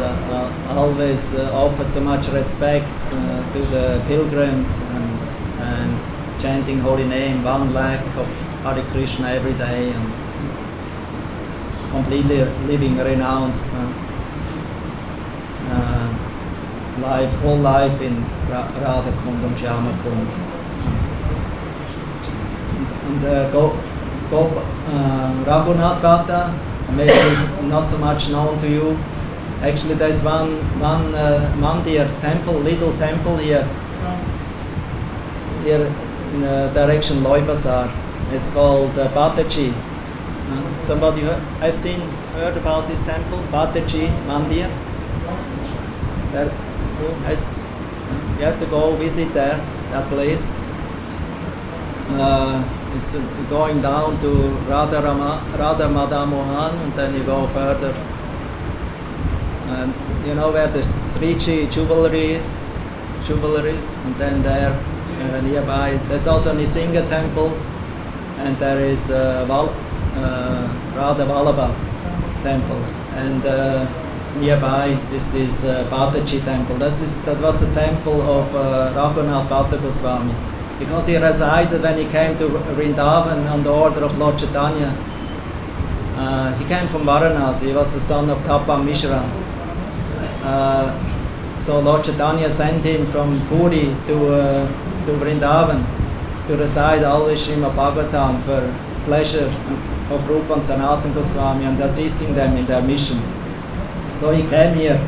always offered so much respect to the pilgrims and chanting holy name, 1 lakh of Hare Krishna every day, and completely living renounced whole life in Radhakund and Shyamakund. And Raghunath Bhatta, maybe is not so much known to you. Actually, there's one mandir, little temple here in the direction Loibazar. It's called Bhattaji. Somebody heard about this temple, Bhattaji Mandir? You have to go visit that place. It's going down to Radha Madha Mohan, and then you go further. And where the Sriji jewelries, and then there nearby, there's also Nisinga temple, and there is Radha Vallabha temple, and nearby is this Bhattaji temple. That was the temple of Raghunath Bhatta Goswami. Because he resided when he came to Vrindavan on the order of Lord Chaitanya. He came from Varanasi. He was the son of Tapa Mishra. So Lord Chaitanya sent him from Puri to Vrindavan to recite always Srimad Bhagavatam for pleasure of Rupa and Sanatana Goswami and assisting them in their mission. So he came here,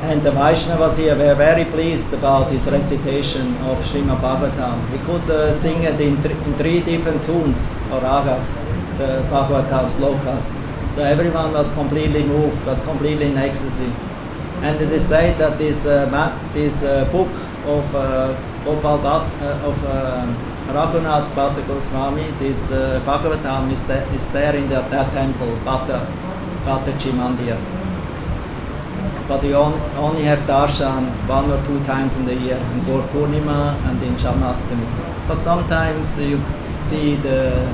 and the Vaishnavas here were very pleased about his recitation of Srimad Bhagavatam. He could sing it in 3 different tunes or ragas, the Bhagavatam slokas. So everyone was completely moved, was completely in ecstasy. And it is said that this book of Raghunath Bhatta Goswami, this Bhagavatam is there in that temple, Bhattaji Mandir. But you only have darshan 1 or 2 times in the year, in Gaur Purnima and in Janmashtami. But sometimes you see the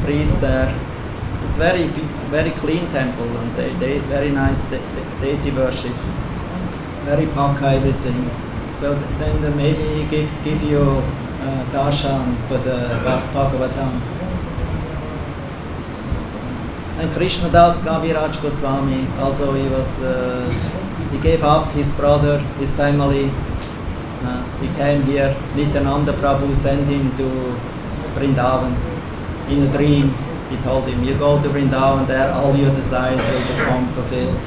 priest there. It's very clean temple, and they very nice deity worship. very paka everything. So then maybe give you darshan for the Bhagavatam. And Krishna Das Kaviraj Goswami also he gave up his brother, his family. He came here. Nityananda Prabhu sent him to Vrindavan. In a dream, he told him, "You go to Vrindavan, there all your desires will become fulfilled."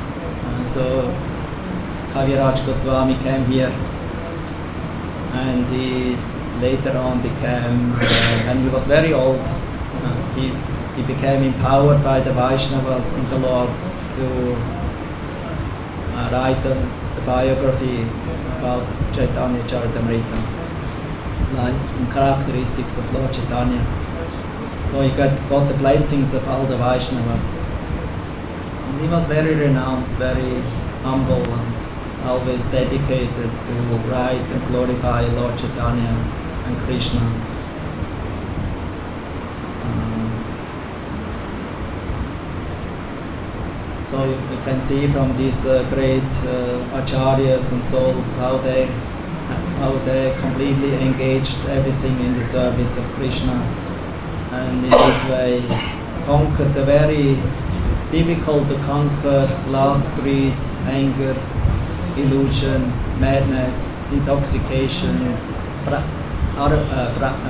So Kaviraj Goswami came here, and he later on became, and he was very old. He became empowered by the Vaishnavas and the Lord to write the biography about Chaitanya Charitamrita, life and characteristics of Lord Chaitanya. So he got the blessings of all the Vaishnavas. And he was very renounced, very humble, and always dedicated to write and glorify Lord Chaitanya and Krishna. So you can see from these great acharyas and souls how they completely engaged everything in the service of Krishna, and in this way conquered the very difficult to conquer lust, greed, anger, illusion, madness, intoxication,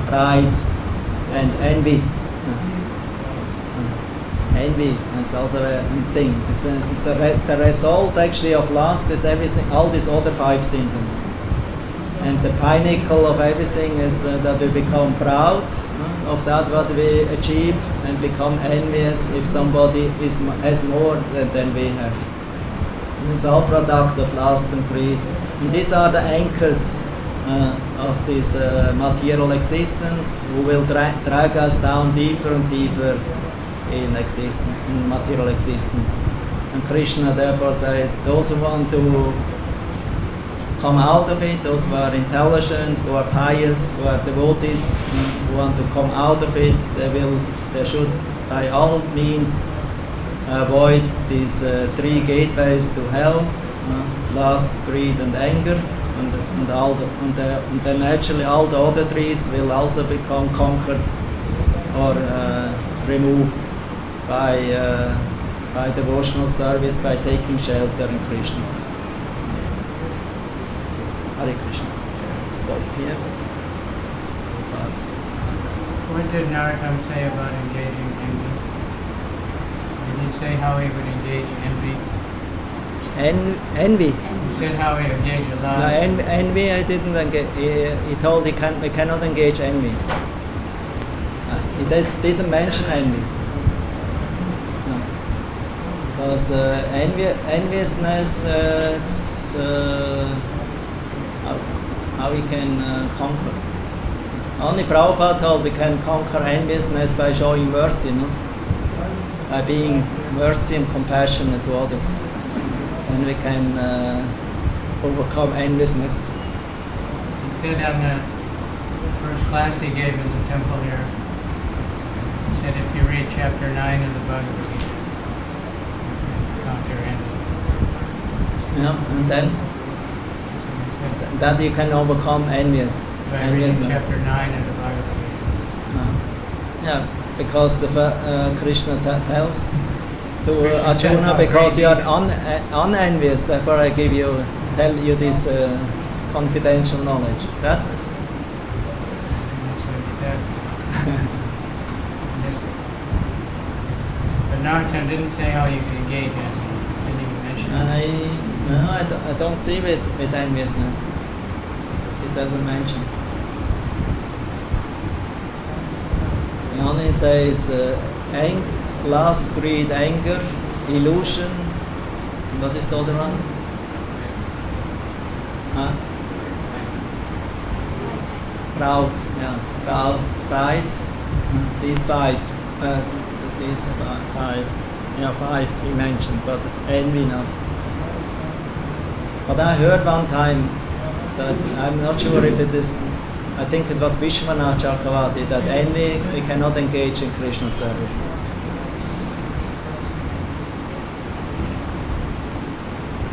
pride, and envy. Envy, it's also a thing. The result actually of lust is everything, all these other 5 symptoms. And the pinnacle of everything is that we become proud of that what we achieve, and become envious if somebody has more than we have. And it's all product of lust and greed. And these are the anchors of this material existence, who will drag us down deeper and deeper in material existence. And Krishna therefore says, those who want to come out of it, those who are intelligent, who are pious, who are devotees, who want to come out of it, they should by all means avoid these 3 gateways to hell, lust, greed, and anger, and then naturally all the other 3 will also become conquered or removed by devotional service, by taking shelter in Krishna. Hare Krishna. Stop here. What did Narottam say about engaging envy? Did he say how he would engage envy? Envy? He said how he engaged lust. No, envy I didn't engage. He told we cannot engage envy. He didn't mention envy. Because enviousness, it's how we can conquer. Only Prabhupada told we can conquer enviousness by showing mercy, not by being mercy and compassionate to others. And we can overcome enviousness. He said on the first class he gave in the temple here, he said if you read chapter 9 of the Bhagavad-Gita, conquer envy. Yeah, and then that you can overcome enviousness. Chapter 9 of the Bhagavad-Gita. Yeah, because Krishna tells to Arjuna, because you are unenvious, therefore I tell you this confidential knowledge. That? That's what he said. But Narottam didn't say how you can engage envy. Didn't even mention it. I don't see with enviousness. It doesn't mention. It only says lust, greed, anger, illusion. And what is the other one? Proud, yeah, pride. These 5. These 5. Yeah, 5 he mentioned, but envy not. But I heard one time that, I'm not sure if it is, I think it was Vishwanath Chakravarti, that envy we cannot engage in Krishna service.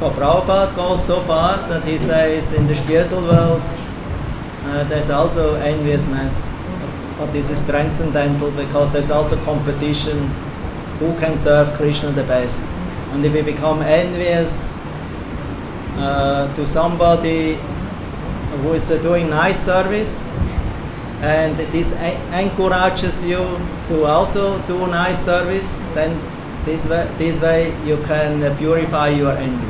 But Prabhupada goes so far that he says in the spiritual world there's also enviousness, but this is transcendental because there's also competition who can serve Krishna the best. And if we become envious to somebody who is doing nice service, and this encourages you to also do nice service, then this way you can purify your envy.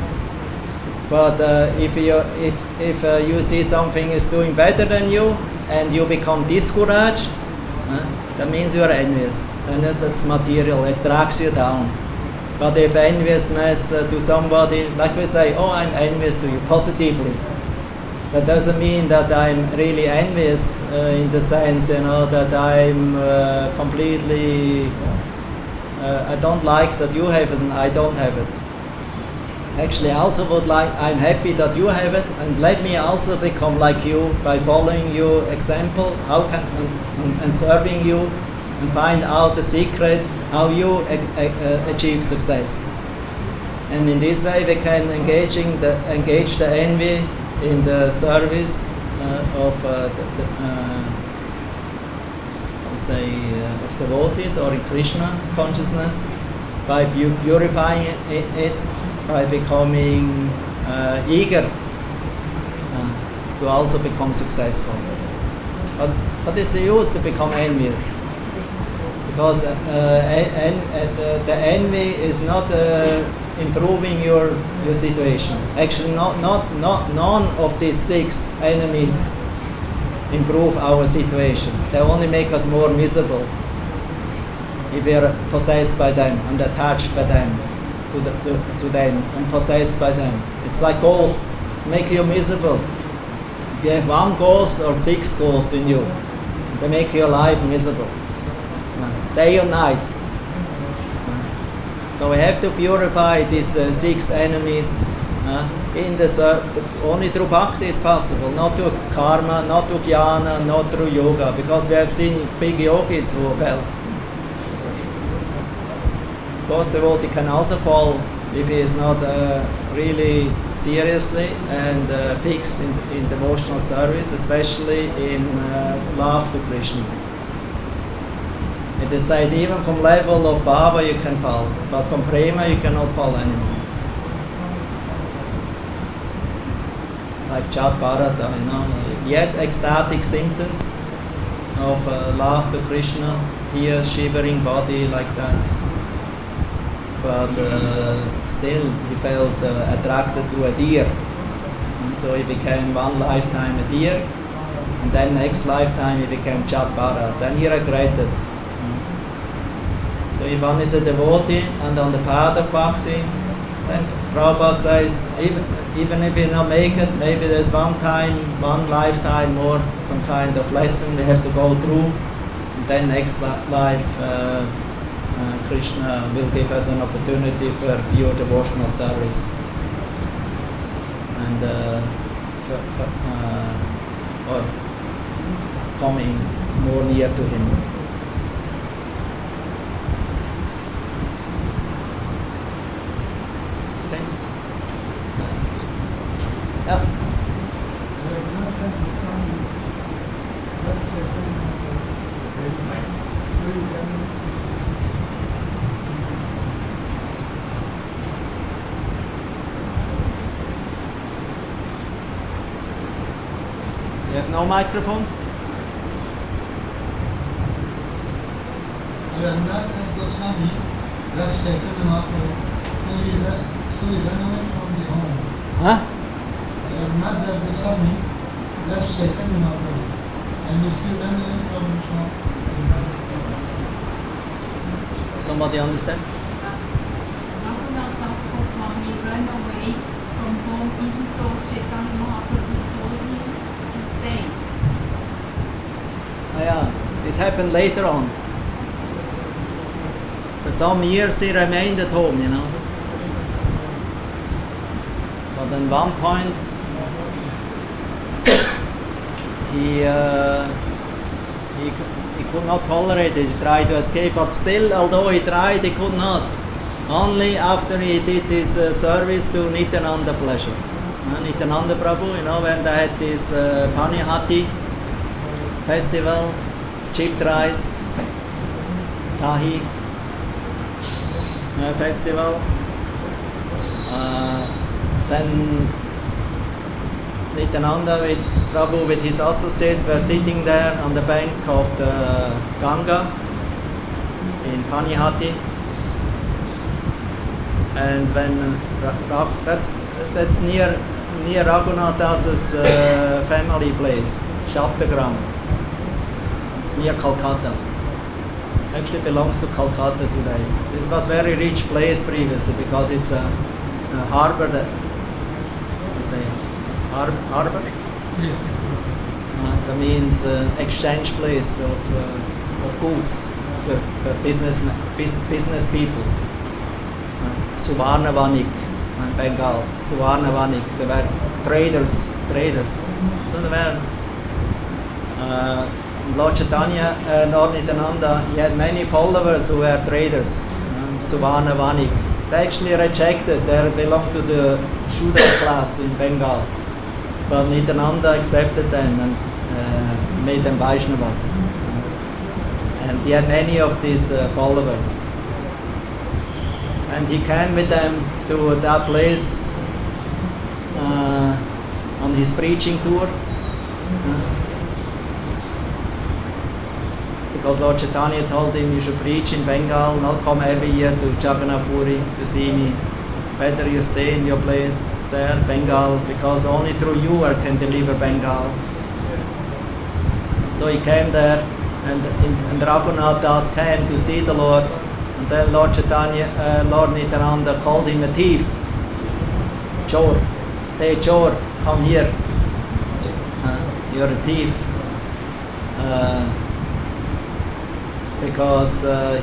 But if you see something is doing better than you and you become discouraged, that means you are envious, and that's material. It drags you down. But if enviousness to somebody, like we say, oh, I'm envious to you positively, that doesn't mean that I'm really envious in the sense, that I'm completely. I don't like that you have it and I don't have it. Actually, I also would like. I'm happy that you have it, and let me also become like you by following your example. And serving you, and find out the secret how you achieve success. And in this way, we can engage the envy in the service of devotees or in Krishna consciousness by purifying it, by becoming eager to also become successful. But it's the use to become envious, because the envy is not improving your situation. Actually, none of these 6 enemies improve our situation. They only make us more miserable if we are possessed by them and attached by them to them and possessed by them. It's like ghosts, make you miserable. If you have 1 ghost or 6 ghosts in you, they make your life miserable, day or night. So we have to purify these 6 enemies. Only through bhakti is possible, not through karma, not through jnana, not through yoga, because we have seen big yogis who felt. Of course, the devotee can also fall if he is not really seriously and fixed in devotional service, especially in love to Krishna. It is said even from level of bhava you can fall, but from prema you cannot fall anymore. Like Chat Bharata, yet ecstatic symptoms of love to Krishna, tears, shivering body, like that. But still he felt attracted to a deer. And so he became one lifetime a deer, and then next lifetime he became Chat Bharata. Then he regretted. So if one is a devotee and on the path of bhakti, then Prabhupada says, even if we not make it, maybe there's one lifetime more, some kind of lesson we have to go through, and then next life Krishna will give us an opportunity for pure devotional service and or coming more near to him. Okay. Yeah. You have no microphone? Raghunath Goswami left Chaitanya Mahaprabhu, so he ran away from the home. Huh? Raghunath Goswami left Chaitanya Mahaprabhu, and he ran away from his home. Somebody understand? Raghunath Goswami ran away from home, even though Chaitanya Mahaprabhu told him to stay. Oh, yeah, this happened later on. For some years he remained at home, But at one point he could not tolerate it. He tried to escape, but still, although he tried, he could not. only after he did this service to Nityananda pleasure. Nityananda Prabhu, when they had this Panihati festival, chipped rice, Tahi festival, then Nityananda Prabhu with his associates were sitting there on the bank of the Ganga in Panihati, and when that's near Raghunatha's family place, Shabdagram. It's near Calcutta. Actually belongs to Calcutta today. This was very rich place previously because it's a harbor that you say harbor. Yes. That means exchange place of goods for business people. Suvarnavanik in Bengal. Suvarnavanik. They were traders. So they were Lord Chaitanya and Lord Nityananda, he had many followers who were traders. Suvarnavanik. They actually rejected. They belonged to the Shudra class in Bengal. But Nityananda accepted them and made them Vaishnavas. And he had many of these followers. And he came with them to that place on his preaching tour. Because Lord Chaitanya told him you should preach in Bengal, not come every year to Jagannath Puri to see me. Better you stay in your place there, Bengal, because only through you I can deliver Bengal. So he came there, and Raghunath Das came to see the Lord. And then Lord Nityananda called him a thief. Chor. Hey Chor, come here. You're a thief. Because the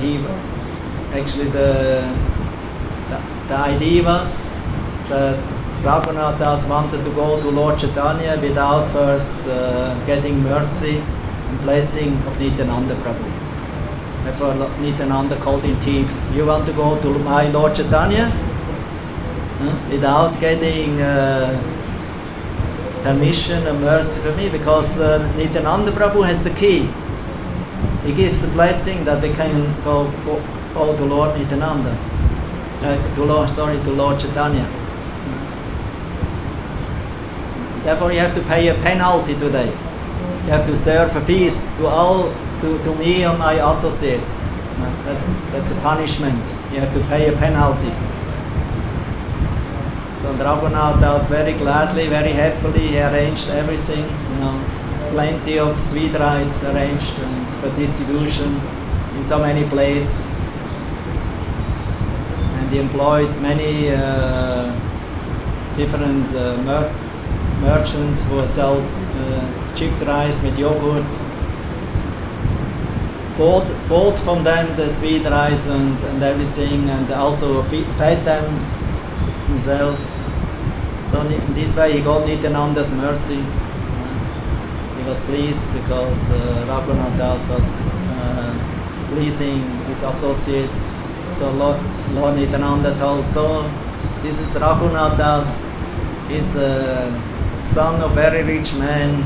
idea was that Raghunath Das wanted to go to Lord Chaitanya without first getting mercy and blessing of Nityananda Prabhu. Therefore Nityananda called him thief. You want to go to my Lord Chaitanya without getting permission and mercy from me? Because Nityananda Prabhu has the key. He gives the blessing that we can go to Lord Nityananda, to Lord Chaitanya. Therefore, you have to pay a penalty today. You have to serve a feast to me and my associates. That's a punishment. You have to pay a penalty. So Raghunath Das very gladly, very happily, he arranged everything. Plenty of sweet rice arranged and for distribution in so many plates. And he employed many different merchants who sold chipped rice with yogurt. Bought from them the sweet rice and everything, and also fed them himself. So in this way he got Nityananda's mercy. He was pleased because Raghunath Das was pleasing his associates. So Lord Nityananda told, so this is Raghunath Das. He's a son of very rich man,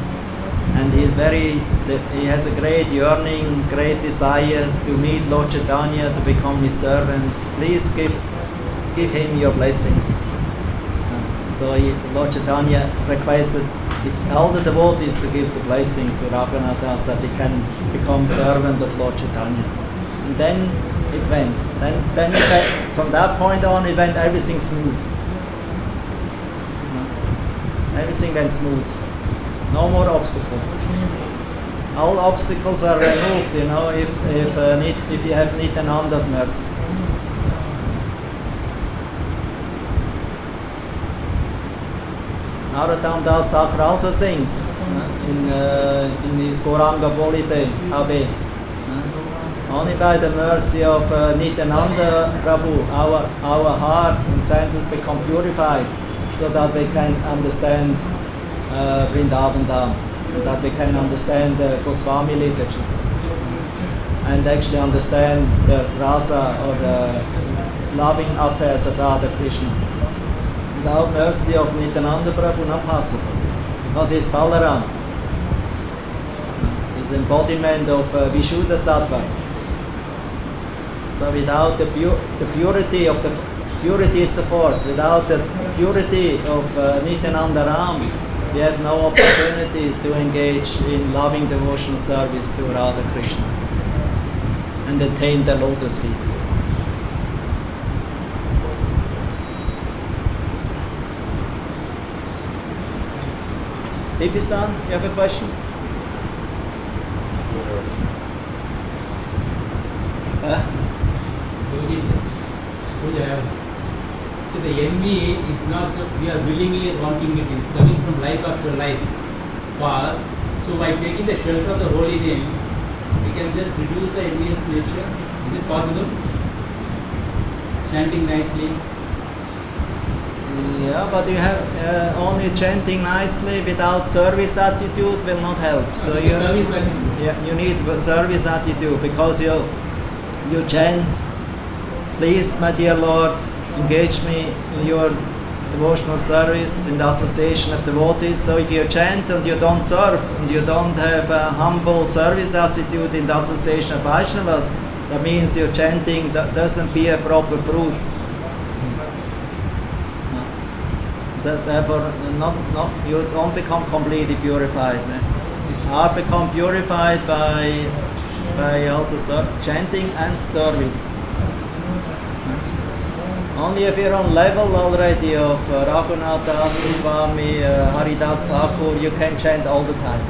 and he has a great yearning, great desire to meet Lord Chaitanya, to become his servant. Please give him your blessings. So Lord Chaitanya requested all the devotees to give the blessings to Raghunath Das that he can become servant of Lord Chaitanya. And then it went. Then it went, from that point on, it went everything smooth. Everything went smooth. No more obstacles. All obstacles are removed, if you have Nityananda's mercy. Narottam Das Thakur also sings in his Gauranga Polite Abe. Only by the mercy of Nityananda Prabhu, our heart and senses become purified, so that we can understand Vrindavan Dham, that we can understand the Goswami liturgies, and actually understand the rasa or loving affairs of Radha Krishna. Without mercy of Nityananda Prabhu, not possible. Because he's Balaram. He's embodiment of Vishuddha Sattva. So without the purity of the purity is the force. Without the purity of Nityananda Ram, we have no opportunity to engage in loving devotional service to Radha Krishna and attain the lotus feet. Bibi-san, you have a question? So the envy is not that we are willingly wanting it, it's coming from life after life past. So by taking the shelter of the holy name, we can just reduce the envious nature. Is it possible? Chanting nicely. Yeah, but you have only chanting nicely without service attitude will not help. So you service attitude. Yeah, you need service attitude because you chant, please, my dear Lord, engage me in your devotional service in the association of devotees. So if you chant and you don't serve and you don't have a humble service attitude in the association of Vaishnavas, that means your chanting doesn't bear proper fruits. Therefore, you don't become completely purified. You are become purified by also chanting and service. Only if you're on level already of Raghunath Das Goswami, Haridas Thakur, you can chant all the time.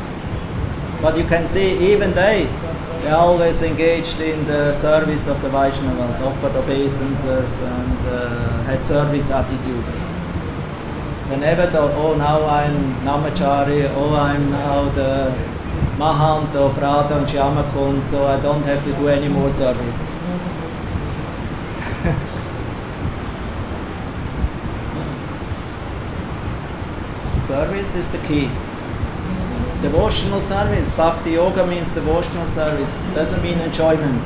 But you can see even they are always engaged in the service of the Vaishnavas, offered obeisances and had service attitude. They never thought, oh, now I'm Namachari, oh, I'm now the Mahant of Radha and Shyamakund, so I don't have to do any more service. Service is the key. Devotional service, bhakti-yoga means devotional service, doesn't mean enjoyment.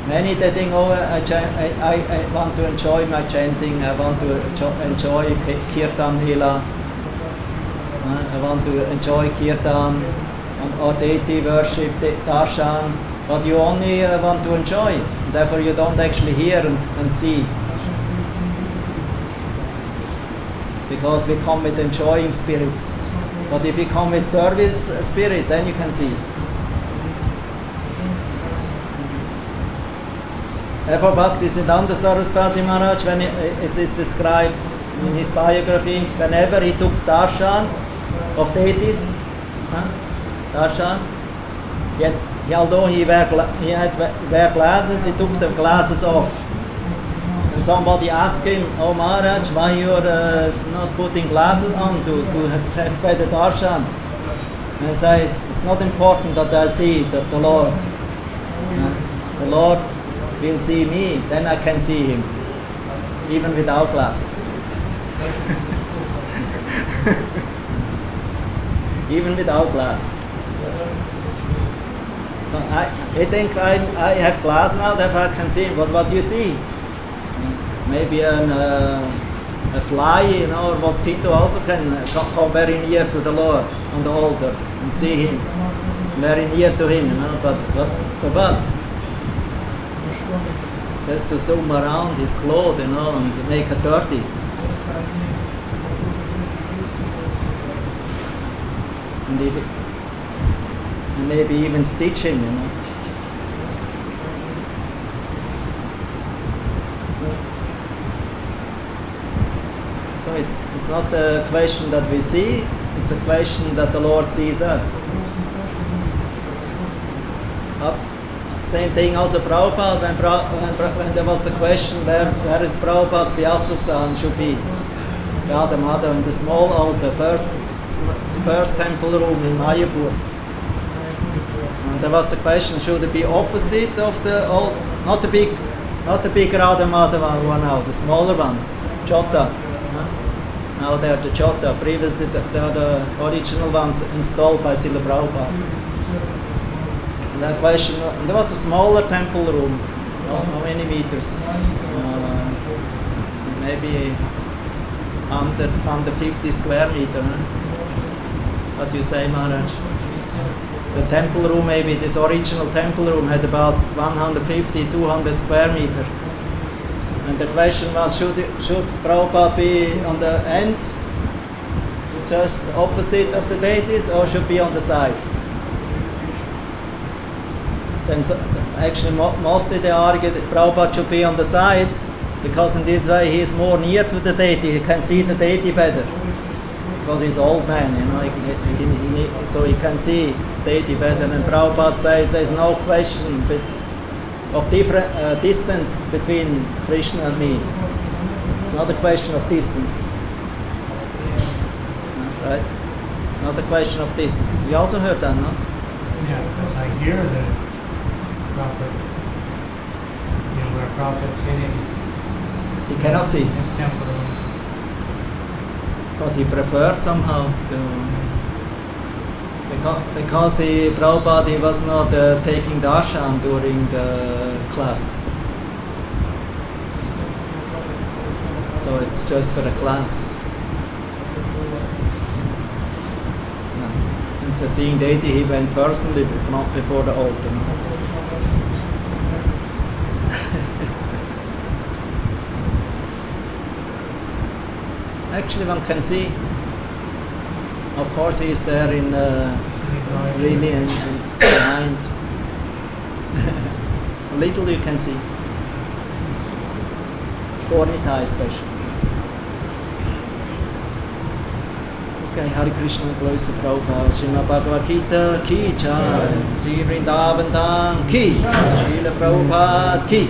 Many they think, oh, I want to enjoy my chanting, I want to enjoy kirtan lila, I want to enjoy kirtan or deity worship, darshan, but you only want to enjoy, therefore you don't actually hear and see. Because we come with enjoying spirit. But if we come with service spirit, then you can see. Therefore, Bhaktisiddhanta Saraswati Maharaj, when it is described in his biography, whenever he took darshan of deities, darshan, although he had wear glasses, he took the glasses off. And somebody asked him, oh Maharaj, why you're not putting glasses on to have better darshan? And he says, it's not important that I see the Lord. The Lord will see me, then I can see him, even without glasses. Even without glasses. I think I have glass now, therefore I can see him. But what do you see? Maybe a fly, or mosquito also can come very near to the Lord on the altar and see him, very near to him, but for what? Just to zoom around his clothes, and make it dirty. And maybe even stitch him, So it's not a question that we see, it's a question that the Lord sees us. Same thing also Prabhupada, when there was the question where is Prabhupada's Vyasatsan should be. Radha Madhava in the small altar, first temple room in Mayapur. And there was the question, should it be opposite of the old, not the big Radha Madhava one now, the smaller ones, Jota. Now they are the Jota, previously they are the original ones installed by Srila Prabhupada. And that question, there was a smaller temple room, how many meters? maybe 100, 150 square meter. Huh? What do you say, Maharaj? The temple room, maybe this original temple room had about 150, 200 square meter. And the question was, should Prabhupada be on the end, just opposite of the deities, or should be on the side? Then actually mostly they argue that Prabhupada should be on the side, because in this way he is more near to the deity, he can see the deity better. Because he's old man, you know, so he can see deity better. And Prabhupada says there's no question of different distance between Krishna and me. It's not a question of distance, right? Not a question of distance. We also heard that, no? Yeah, like here, the prophet, where prophet's sitting. He cannot see. His temple room. But he preferred somehow to, because Prabhupada he was not taking darshan during the class. So it's just for the class. And for seeing deity he went personally, not before the altar. Actually, one can see. Of course, he is there in really in behind. A little you can see. Ornita especially. Okay, Hare Krishna, glory to Prabhupada. Srimad Bhagavad-Gita ki jai. Sri Vrindavan Dham ki. Srila Prabhupada ki.